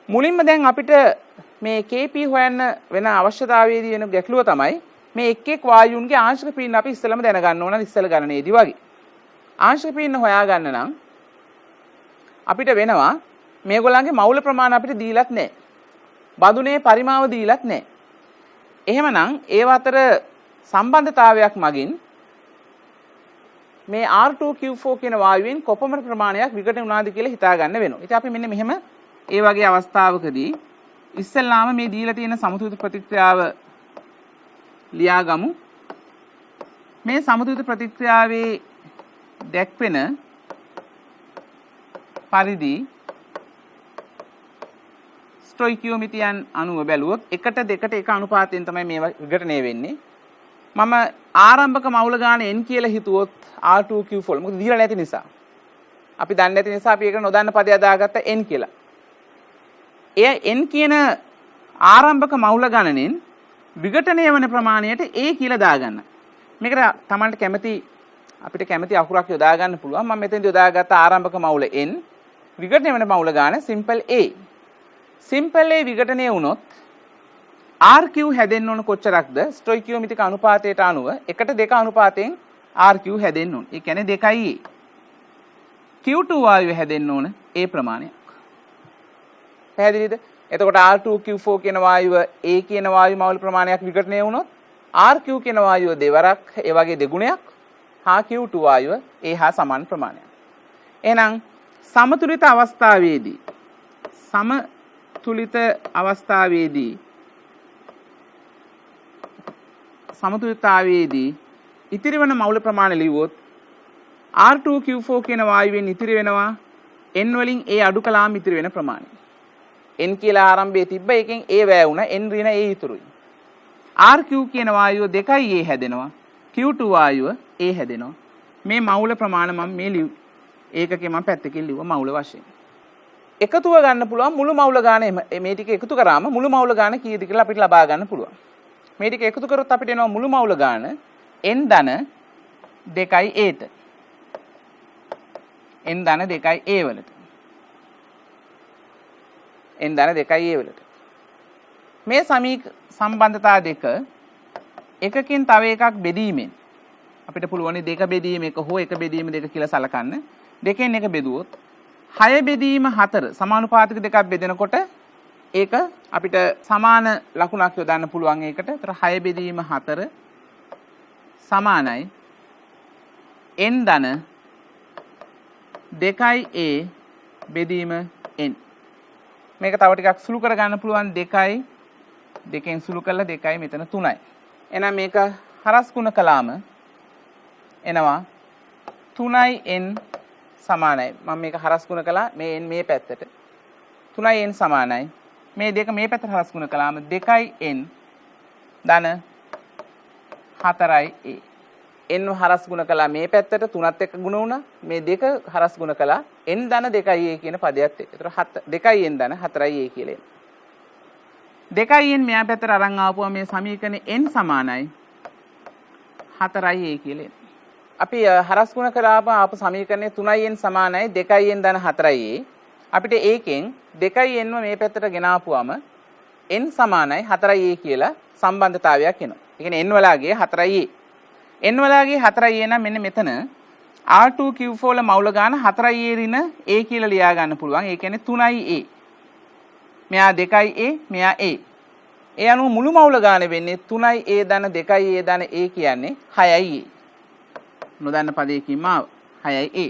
මුලින්ම දැන් අපිට මේ Kp හොයන්න වෙන අවශ්‍යතාවයේදී වෙන ගැටලුව තමයි මේ එක් එක් වායුන්ගේ ආංශික පීඩන අපි ඉස්සෙල්ලම දැනගන්න ඕන ඉස්සෙල්ල ගණනේදී වගේ. ආංශික පීඩන හොයාගන්න නම් අපිට වෙනවා මේගොල්ලන්ගේ මවුල ප්‍රමාණය අපිට දීලත් නැහැ. බඳුනේ පරිමාව දීලත් නැහැ. එහෙමනම් ඒව අතර සම්බන්ධතාවයක් මගින් මේ R2Q4 කියන වායුවෙන් කොපමණ ප්‍රමාණයක් විඝටන වුණාද කියලා හිතා ගන්න වෙනවා. ඉතින් අපි මෙන්න මෙහෙම ඒ වගේ අවස්ථාවකදී ඉස්සෙල්ලාම මේ දීලා තියෙන සමතුලිත ප්‍රතික්‍රියාව ලියාගමු. මේ සමතුලිත ප්‍රතික්‍රියාවේ දැක්වෙන පරිදි ස්ටොයිකියෝමීටියන් අණුව බැලුවොත් 1ට 2ට 1 අනුපාතයෙන් තමයි මේ විඝටනය වෙන්නේ. මම ආරම්භක මවුල ගාන n කියලා හිතුවොත් R2Q4 මොකද දීලා නැති නිසා. අපි දන්නේ නැති නිසා අපි ඒක නොදන්න පදයක් දාගත්ත n කියලා. එය n කියන ආරම්භක මවුල ගණනෙන් විඝටනය වන ප්‍රමාණයට a කියලා දාගන්න. මේකට Tamanට කැමති අපිට කැමති අකුරක් යොදා ගන්න පුළුවන්. මම මෙතෙන්දී යොදාගත්ත ආරම්භක මවුල n විඝටනය වන මවුල ගාන simple a. simple a විඝටනය වුණොත් RQ හැදෙන්න ඕන කොච්චරක්ද? ස්ටොයිකියෝමීට්‍රික අනුපාතයට අනුව 1ට 2 අනුපාතයෙන් RQ හැදෙන්න ඕන. ඒ කියන්නේ 2යි a. Q2 වායුව හැදෙන්න ඕන a ප්‍රමාණයක්. පැහැදිලිද? එතකොට R2Q4 කියන වායුව a කියන වායු මවුල ප්‍රමාණයක් විඝටනය වුණොත් RQ කියන වායුව දෙවරක් ඒ වගේ දෙගුණයක් හා Q2 වායුව a හා සමාන ප්‍රමාණයක්. එහෙනම් සමතුලිත අවස්ථාවේදී ඉතිරි වන මවුල ප්‍රමාණය ලියුවොත් R2Q4 කියන වායුවෙන් ඉතිරි වෙනවා n වලින් a අඩු කළාම ඉතිරි වෙන ප්‍රමාණය. n කියලා ආරම්භයේ තිබ්බ එකෙන් a වැය වුණා n ඍණ a ඉතුරුයි. RQ කියන වායුව 2යි a හැදෙනවා. Q2 වායුව a හැදෙනවා. මේ මවුල ප්‍රමාණ මම මේ ලියු ඒකකේ මම පැත්තකින් ලිව්වා මවුල වශයෙන්. එකතුව ගන්න පුළුවන් මුළු මවුල ගාන මේ ටික එකතු කරාම මුළු මවුල ගාන කීයද කියලා අපිට ලබා ගන්න පුළුවන්. මේ ටික එකතු කරොත් අපිට එනවා මුළු මවුල ගාන n ධන 2යි a ට. n ධන 2යි a වලට. n ධන 2යි a වලට. මේ සම්බන්ධතා දෙක එකකින් තව එකක් බෙදීමෙන් අපිට පුළුවන් දෙක බෙදීම එක හෝ එක බෙදීම දෙක කියලා සලකන්න. දෙකෙන් එක බෙදුවොත් 6 බෙදීම 4 සමානුපාතික දෙකක් බෙදෙනකොට ඒක අපිට සමාන ලකුණක් යොදන්න පුළුවන් ඒකට. ඒතර 6 බෙදීම 4 සමානයි n ධන 2a බෙදීම n. මේක තව ටිකක් සුළු කරගන්න පුළුවන් 2යි දෙකෙන් සුළු කළා 2යි මෙතන 3යි. එහෙනම් මේක හරස් ගුණ කළාම එනවා 3යි n සමානයි. මම මේක හරස් ගුණ කළා මේ n මේ පැත්තට 3යි n සමානයි. මේ දෙක මේ පැත්තට හරස් ගුණ කළාම 2යි n ධන 4යි a. n හරස් ගුණ කළා මේ පැත්තට 3ත් එක්ක ගුණ වුණා. මේ දෙක හරස් ගුණ කළා n ධන 2යි a කියන පදයට එක්ක. ඒතර 2යි n ධන 4යි a කියලා එනවා. 2යි n මෙයා පැත්තට අරන් ආපුවා මේ සමීකරණේ n සමානයි 4යි a කියලා එනවා. අපි හරස් ගුණ කරාම ආපු සමීකරණේ 3යි n සමානයි 2යි n ධන 4යි a. අපිට ඒකෙන් 2යි n මේ පැත්තට ගෙන ආපුවම n සමානයි 4යි a කියලා සම්බන්ධතාවයක් එනවා. ඒ කියන්නේ n වලාගේ 4යි a. n වලාගේ 4යි a නම් මෙන්න මෙතන R2Q4 වල මවුල ගාන 4යි a ඍණ a කියලා ලියා ගන්න පුළුවන්. ඒ කියන්නේ 3යි a. මෙයා 2යි a මෙයා a. ඒ අනුව මුළු මවුල ගාන වෙන්නේ 3යි a ධන 2යි a ධන a කියන්නේ 6යි a. නොදන්න පදයකින්ම 6යි a.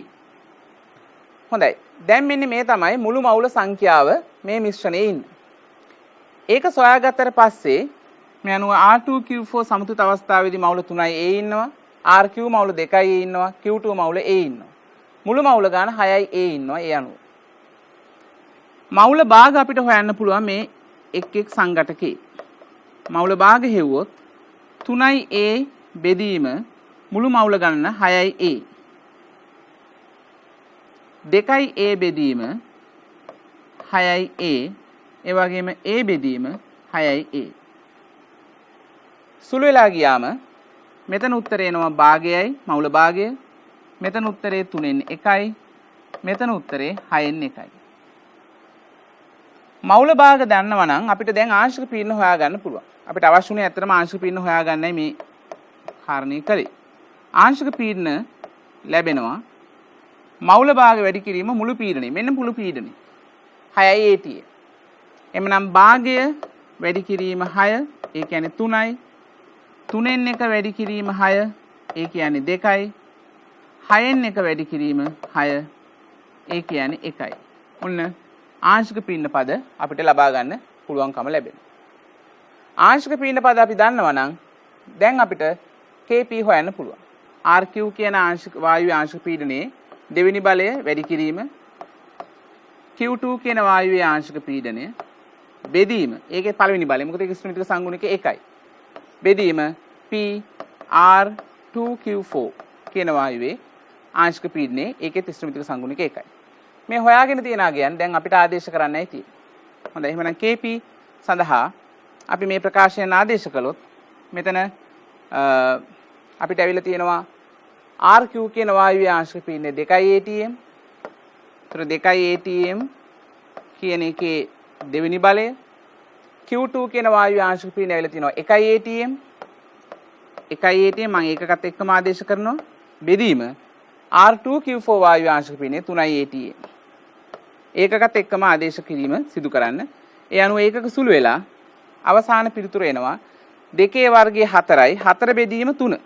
හොඳයි. දැන් මෙන්න මේ තමයි මුළු මවුල සංඛ්‍යාව මේ මිශ්‍රණයේ ඉන්නේ. ඒක සොයාගත්තට පස්සේ මේ අනුව R2Q4 සමතුලිත අවස්ථාවේදී මවුල 3යි a ඉන්නවා. RQ මවුල 2යි a ඉන්නවා. Q2 මවුල a ඉන්නවා. මුළු මවුල ගාන 6යි a ඉන්නවා ඒ අනුව. මවුල භාග අපිට හොයන්න පුළුවන් මේ එක් එක් සංඝටකේ. මවුල භාග හෙව්වොත් 3යි a බෙදීම මුළු මවුල ගණන 6යි a. 2යි a බෙදීම 6යි a. ඒ වගේම a බෙදීම 6යි a. සුළු වෙලා ගියාම මෙතන උත්තරේ එනවා භාගයයි මවුල භාගය. මෙතන උත්තරේ 3න් 1යි. මෙතන උත්තරේ 6න් 1යි. මවුල භාග දන්නවා නම් අපිට දැන් ආංශික පීඩන හොයාගන්න පුළුවන්. අපිට අවශ්‍ය උනේ ඇත්තටම ආංශික පීඩන හොයාගන්නයි මේ කාරණේ කරේ. ආංශික පීඩන ලැබෙනවා මවුල භාග වැඩි කිරීම මුළු පීඩනය. මෙන්න මුළු පීඩනය. 6යි ATA. එමනම් භාගය වැඩි කිරීම 6, ඒ කියන්නේ 3යි. 3න් එක වැඩි කිරීම 6, ඒ කියන්නේ 2යි. 6න් එක වැඩි කිරීම 6, ඒ කියන්නේ 1යි. ඔන්න ආංශික පීඩන පද අපිට ලබා ගන්න පුළුවන්කම ලැබෙනවා. ආංශික පීඩන පද අපි දන්නවා නම් දැන් අපිට KP හොයන්න පුළුවන්. RQ කියන ආංශික වායුවේ ආංශික පීඩනයේ දෙවෙනි බලය වැඩි කිරීම, Q2 කියන වායුවේ ආංශික පීඩනය බෙදීම. ඒකේ පළවෙනි බලය. මොකද ඒක ස්ත්‍රිමිතික සංගුණික 1යි. බෙදීම P R2Q4 කියන වායුවේ ආංශික පීඩනයේ ඒකේ ස්ත්‍රිමිතික සංගුණික 1යි. මේ හොයාගෙන තියෙන අගයන් දැන් අපිට ආදේශ කරන්නයි තියෙන්නේ. හොඳයි. එහෙනම් KP සඳහා අපි මේ ප්‍රකාශයෙන් ආදේශ කළොත් මෙතන අපිට ඇවිල්ලා තියෙනවා RQ කියන වායුවේ ආංශික පීඩනය 2යි ATM. ඒතර 2යි ATM කියන එකේ දෙවෙනි බලය. Q2 කියන වායුවේ ආංශික පීඩනය ඇවිල්ලා තියෙනවා 1යි ATM. 1යි ATM මම ඒකකත් එක්කම ආදේශ කරනවා. බෙදීම R2Q4 වායුවේ ආංශික පීඩනය 3යි ATM. ඒකකත් එක්කම ආදේශ කිරීම සිදු කරන්න. ඒ අනුව ඒකක සුළු වෙලා අවසාන පිළිතුර එනවා 2 වර්ගයේ 4යි 4 බෙදීම 3.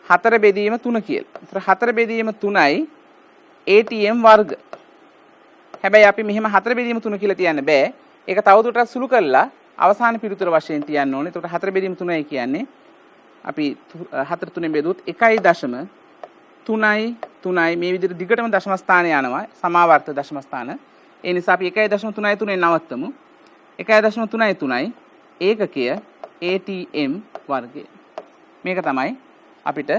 4 බෙදීම 3 කියලා. ඒතර 4 බෙදීම 3යි ATM වර්ග. හැබැයි අපි මෙහෙම 4 බෙදීම 3 කියලා තියන්න බෑ. ඒක තවදුරටත් සුළු කරලා අවසාන පිළිතුර වශයෙන් තියන්න ඕනේ. ඒකට 4 බෙදීම 3යි කියන්නේ අපි 4 3 බෙදුවොත් 1.3යි මේ විදිහට දිගටම දශම ස්ථානය යනවා. සමාවර්ත දශම ස්ථාන. ඒ නිසා අපි 1.33 නවත්තමු. 1.33යි ඒකකය ATM වර්ගය. මේක තමයි අපිට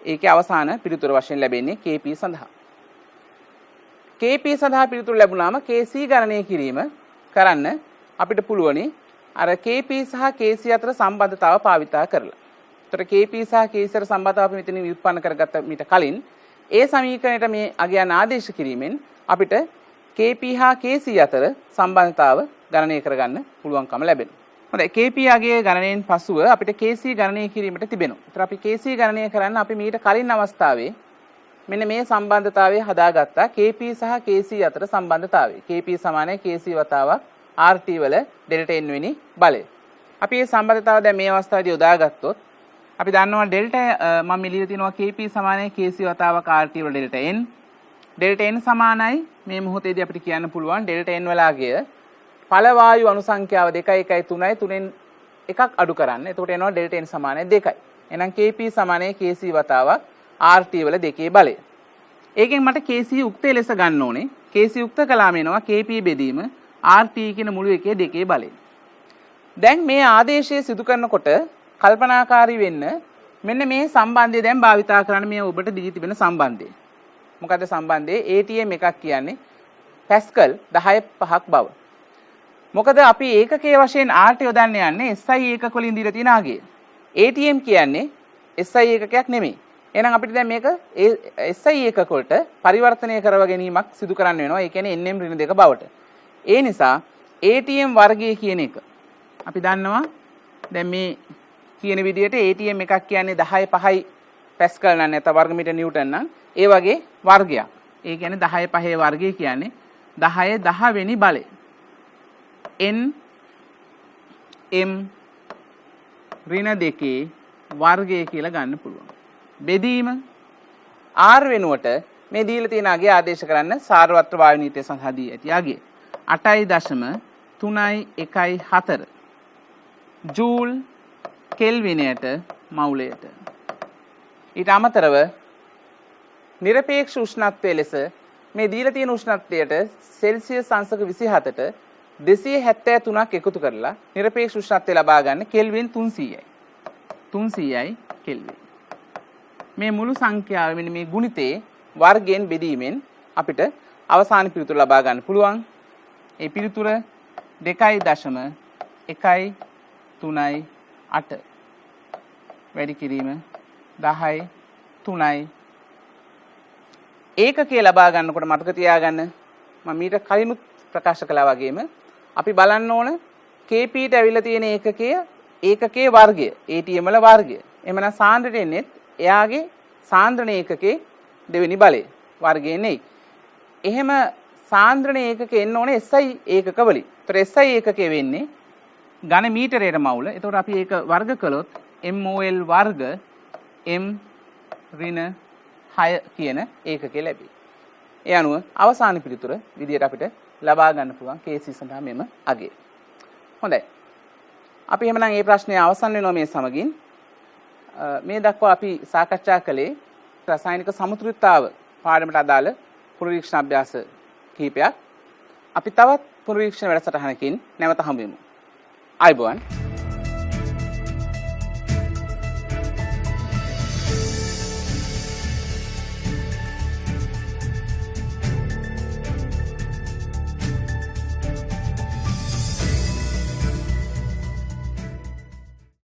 ඒකේ අවසාන පිළිතුර වශයෙන් ලැබෙන්නේ KP සඳහා. KP සඳහා පිළිතුරු ලැබුණාම KC ගණනය කිරීම කරන්න අපිට පුළුවනි අර KP සහ KC අතර සම්බන්ධතාව භාවිතා කරලා. ඒතර KP සහ KC අතර සම්බන්ධතාව අපි මෙතන ව්‍යුත්පන්න කරගත්ත මීට කලින් ඒ සමීකරණයට මේ අගයන් ආදේශ කිරීමෙන් අපිට KP හා KC අතර සම්බන්ධතාව ගණනය කරගන්න පුළුවන්කම ලැබෙනවා. හොඳයි KP අගය ගණනයෙන් පසුව අපිට KC ගණනය කිරීමට තිබෙනවා. ඒතර අපි KC ගණනය කරන්න අපි මීට කලින් අවස්ථාවේ මෙන්න මේ සම්බන්ධතාවය හදාගත්තා KP සහ KC අතර සම්බන්ධතාවය. KP සමානයි KC වතාවක් RT වල ඩෙල්ටා n වෙනි බලය. අපි මේ සම්බන්ධතාවය දැන් මේ අවස්ථාවේදී යොදාගත්තොත් අපි දන්නවා ඩෙල්ටා මම මෙලියලා තියෙනවා KP සමානයි KC වතාවක් RT වල ඩෙල්ටා n. ඩෙල්ටා n සමානයි මේ මොහොතේදී අපිට කියන්න පුළුවන් ඩෙල්ටා n වල අගය පළ වායු අණු සංඛ්‍යාව 2 1 3යි 3න් එකක් අඩු කරන්න. එතකොට එනවා ඩෙල්ටා n සමානයි 2යි. එහෙනම් KP සමානයි KC වතාවක් RT වල දෙකේ බලය. ඒකෙන් මට KC යුක්තය ලෙස ගන්න ඕනේ. KC යුක්ත කළාම එනවා KP බෙදීම RT කියන මුළු එකේ දෙකේ බලය. දැන් මේ ආදේශය සිදු කරනකොට කල්පනාකාරී වෙන්න මෙන්න මේ සම්බන්ධය දැන් භාවිතා කරන්න මේ ඔබට දී තිබෙන සම්බන්ධය. මොකද සම්බන්ධය ATM එකක් කියන්නේ පැස්කල් 10/5ක් බව. මොකද අපි ඒකකයේ වශයෙන් RT යොදන්න යන්නේ SI ඒකක වලින් දීලා තියෙන අගය. ATM කියන්නේ SI ඒකකයක් නෙමෙයි. එහෙනම් අපිට දැන් මේක SI ඒකක වලට පරිවර්තනය කරව ගැනීමක් සිදු කරන්න වෙනවා. ඒ කියන්නේ NM ඍණ 2 බවට. ඒ නිසා ATM වර්ගය කියන එක අපි දන්නවා දැන් මේ කියන විදිහට ATM එකක් කියන්නේ 10/5යි පැස්කල් නම් නැත්නම් වර්ග මීටර නිව්ටන් නම් ඒ වගේ වර්ගයක්. ඒ කියන්නේ 10/5 වර්ගය කියන්නේ 10 වෙනි බලය. N M ඍණ 2 වර්ගය කියලා ගන්න පුළුවන්. බෙදීම R වෙනුවට මේ දීලා තියෙන අගය ආදේශ කරන්න සාරවත්‍ර වායු නීතිය සඳහා දී ඇති අගය 8.314 ජූල් කෙල්විනයට මවුලයට. ඊට අමතරව නිරපේක්ෂ උෂ්ණත්වය ලෙස මේ දීලා තියෙන උෂ්ණත්වයට සෙල්සියස් අංශක 27ට 273ක් එකතු කරලා නිරපේක්ෂ උෂ්ණත්වය ලබා ගන්න කෙල්වින් 300යි. 300යි කෙල්වින්. මේ මුළු සංඛ්‍යාව මෙන්න මේ ගුණිතේ වර්ගයෙන් බෙදීමෙන් අපිට අවසාන පිළිතුර ලබා ගන්න පුළුවන්. ඒ පිළිතුර 2.138 වැඩි කිරීම 10යි 3යි ඒකකයේ ලබා ගන්නකොට මතක තියාගන්න මම මීට කලිනුත් ප්‍රකාශ කළා වගේම අපි බලන්න ඕන kp ට ඇවිල්ලා තියෙන ඒකකයේ වර්ගය ATM වල වර්ගය. එහෙම නැත්නම් සාන්ද්‍රණයට එන්නේ එයාගේ සාන්ද්‍රණ ඒකකයේ දෙවෙනි බලය වර්ගය නෙයි. එහෙම සාන්ද්‍රණ ඒකක එන්න ඕනේ SI ඒකක වලින්. ඒතර SI ඒකකයේ වෙන්නේ ඝන මීටරයට මවුල. එතකොට අපි ඒක වර්ග කළොත් mol වර්ග m ඍණ 6 කියන ඒකකය ලැබේ. ඒ අනුව අවසාන පිළිතුර විදියට අපිට ලබා ගන්න පුළුවන් කේස් සඳහා මෙම අගය. හොඳයි. අපි එහෙමනම් මේ ප්‍රශ්නේ අවසන් වෙනවා මේ සමගින්. මේ දක්වා අපි සාකච්ඡා කළේ රසායනික සමතුලිතතාව පාඩමට අදාළ පුනරීක්ෂණ අභ්‍යාස කිහිපයක්. අපි තවත් පුනරීක්ෂණ වැඩසටහනකින් නැවත හමු වෙමු. ආයුබෝවන්.